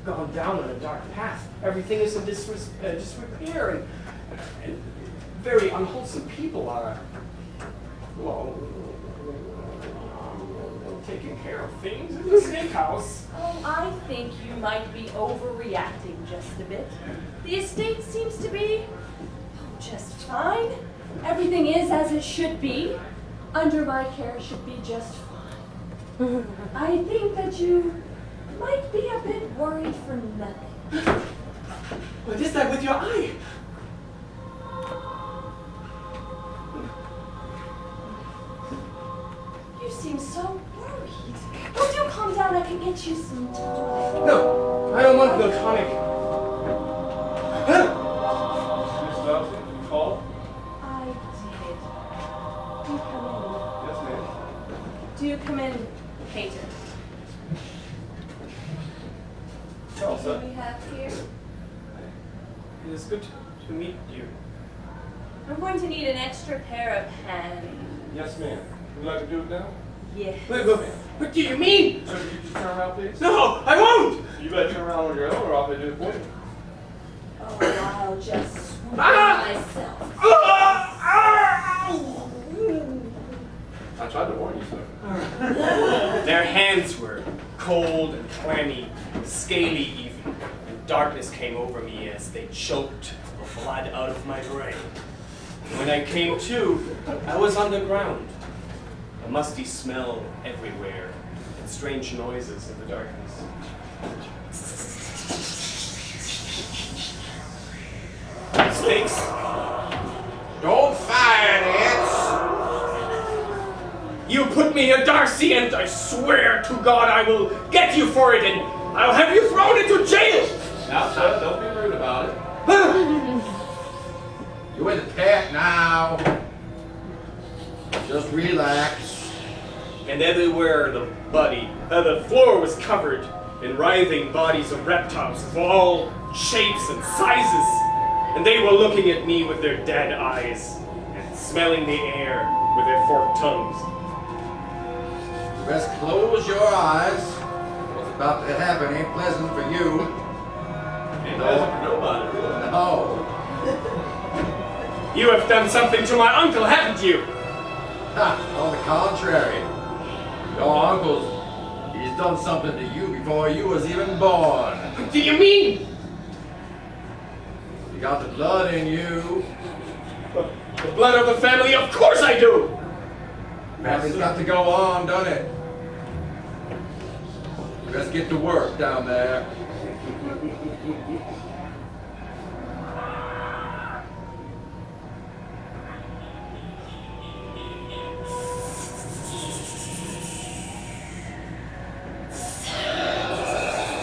gone down on a dark path. Everything is in disrepair, and very unwholesome people are, well, taking care of things in the steakhouse. Oh, I think you might be overreacting just a bit. The estate seems to be just fine. Everything is as it should be. Under my care should be just fine. I think that you might be a bit worried for nothing. What is that with your eye? You seem so worried. Oh, do calm down. I can get you some tonic. No, I don't want no tonic. Miss Darcy, call? I did. Do you come in? Yes, ma'am. Do you come in, Pater? Well, What sir. do we have here? It is good to meet you. I'm going to need an extra pair of hands. Yes, ma'am. Would you like to do it now? Yes. Wait, what do you mean? Sir, could you just turn around, please? No, I won't! You better turn around on your own, or I'll have to do it for you. Oh, I'll just swoop myself. I tried to warn you, sir. Their hands were cold and clammy, scaly even, and darkness came over me as they choked the blood out of my brain. When I came to, I was on the ground. A musty smell everywhere, and strange noises in the darkness. Steaks? Don't fire it! You put me here, Darcy, and I swear to God I will get you for it, and I'll have you thrown into jail! Now, sir, don't be rude about it. You're in the pit now. Just relax. And everywhere the floor was covered in writhing bodies of reptiles of all shapes and sizes. And they were looking at me with their dead eyes and smelling the air with their forked tongues. You best close your eyes. What's about to happen ain't pleasant for you. Ain't pleasant for nobody, really. No. You have done something to my uncle, haven't you? Ha, on the contrary. Your uncle's, he's done something to you before you was even born. What do you mean? You got the blood in you. The blood of the family, of course I do! Family's got to go on, doesn't it? You best get to work down there.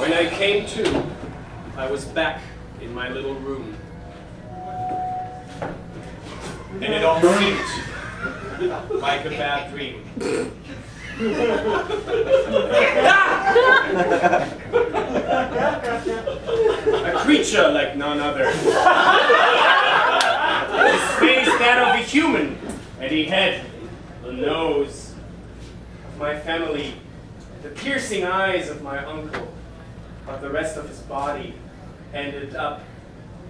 When I came to, I was back in my little room. And it all seemed like a bad dream. A creature like none other. His face that of a human, and he had the nose of my family, the piercing eyes of my uncle, but the rest of his body ended up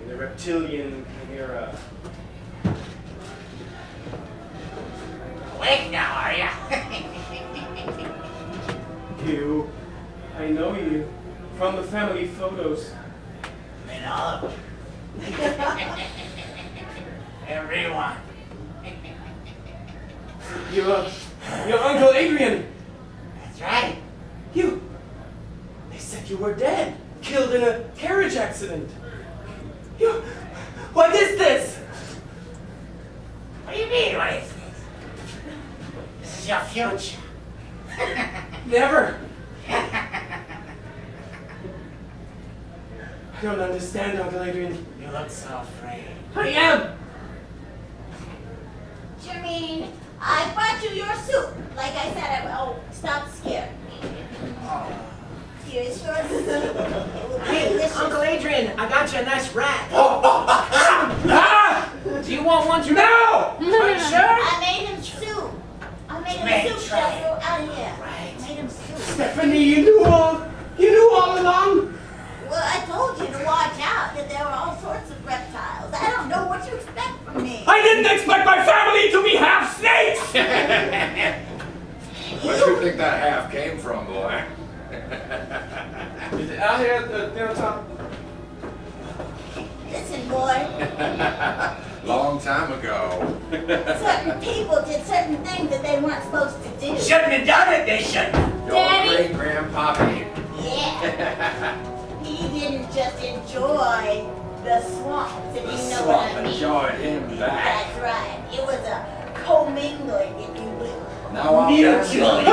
in the reptilian chimera. Awake now, are ya? You, I know you from the family photos. Then And all of you. Everyone. Your Uncle Adrian. That's right. They said you were dead, killed in a carriage accident. What is this? What do you mean, what is this? This is your future. Never. I don't understand, Uncle Adrian. You look so afraid. I am. Jermaine, I brought you your soup. Like I said, stop scaring me. Here's your soup. Hey, Uncle Adrian, I got you a nice rat. Do you want one too? No! Are you sure? I made him soup. I made him soup, Jethro. Out here. I made him soup. Stephanie, you knew all along? Well, I told you to watch out, that there were all sorts of reptiles. I don't know what you expect from me. I didn't expect my family to be half snakes! Where do you think that half came from, boy? Is it out here at the dinner time? Listen, boy. Long time ago. Certain people did certain things that they weren't supposed to do. Shouldn't have done it, they shouldn't have. Your Daddy? great-grandpappy. Yeah. He didn't just enjoy the swamps, if The you know what swamp I mean. enjoyed him back. That's right. It was a commingling, if you will. Now I'll Mutually.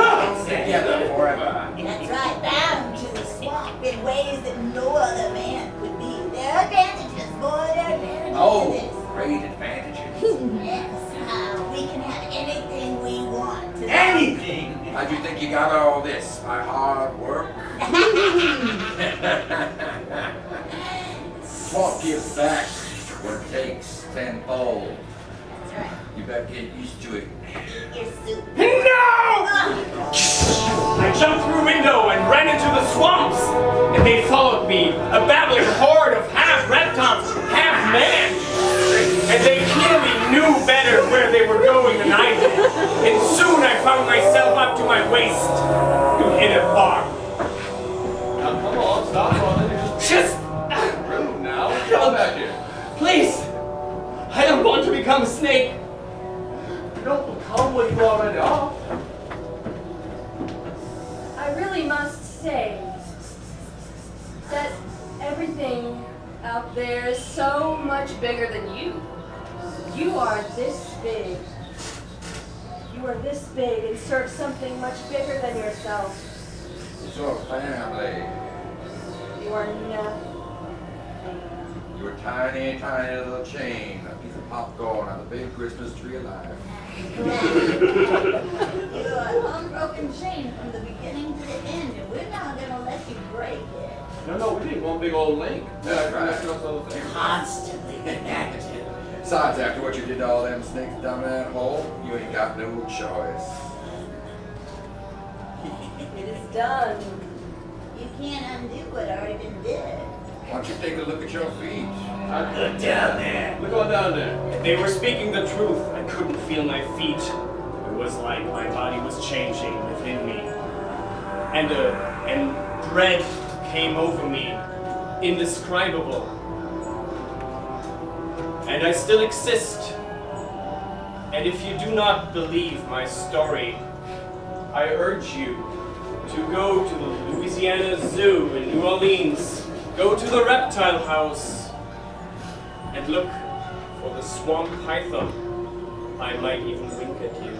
together forever. That's right, bound to the swamp in ways that no other man could be. There are advantages, boy, there are advantages to Oh, this. great advantages. Yes, we can have anything we want. Anything. How'd you think you got all this? By hard work? Swamp gives back what it takes tenfold. That's right. You better get used to it. Here's soup. No! I jumped through a window and ran into the swamps, and they followed me, a babbling horde of half reptiles, half man. And they clearly knew better where they were going than I did. And soon I found myself up to my waist in a bar. Now, come on, stop running. Just Rude now. Come back here. please, I don't want to become a snake. You don't become what you already are. I really must say that everything out there is so much bigger than you. You are this big. You are this big and serve something much bigger than yourself. It's your family. You are nothing. Your tiny, tiny little chain. A piece of popcorn on the big Christmas tree alive. You're an unbroken chain from the beginning to the end, and we're not going to let you break it. No, we need one big old link. That's right. That's all the thing. Constantly connected. Besides, after what you did to all them snakes down that hole, you ain't got no choice. It is done. You can't undo what already been did. Why don't you take a look at your feet? Look down there. Look on down there. They were speaking the truth. I couldn't feel my feet. It was like my body was changing within me. And dread came over me, indescribable. And I still exist. And if you do not believe my story, I urge you to go to the Louisiana Zoo in New Orleans, go to the reptile house, and look for the swamp python. I might even wink at you.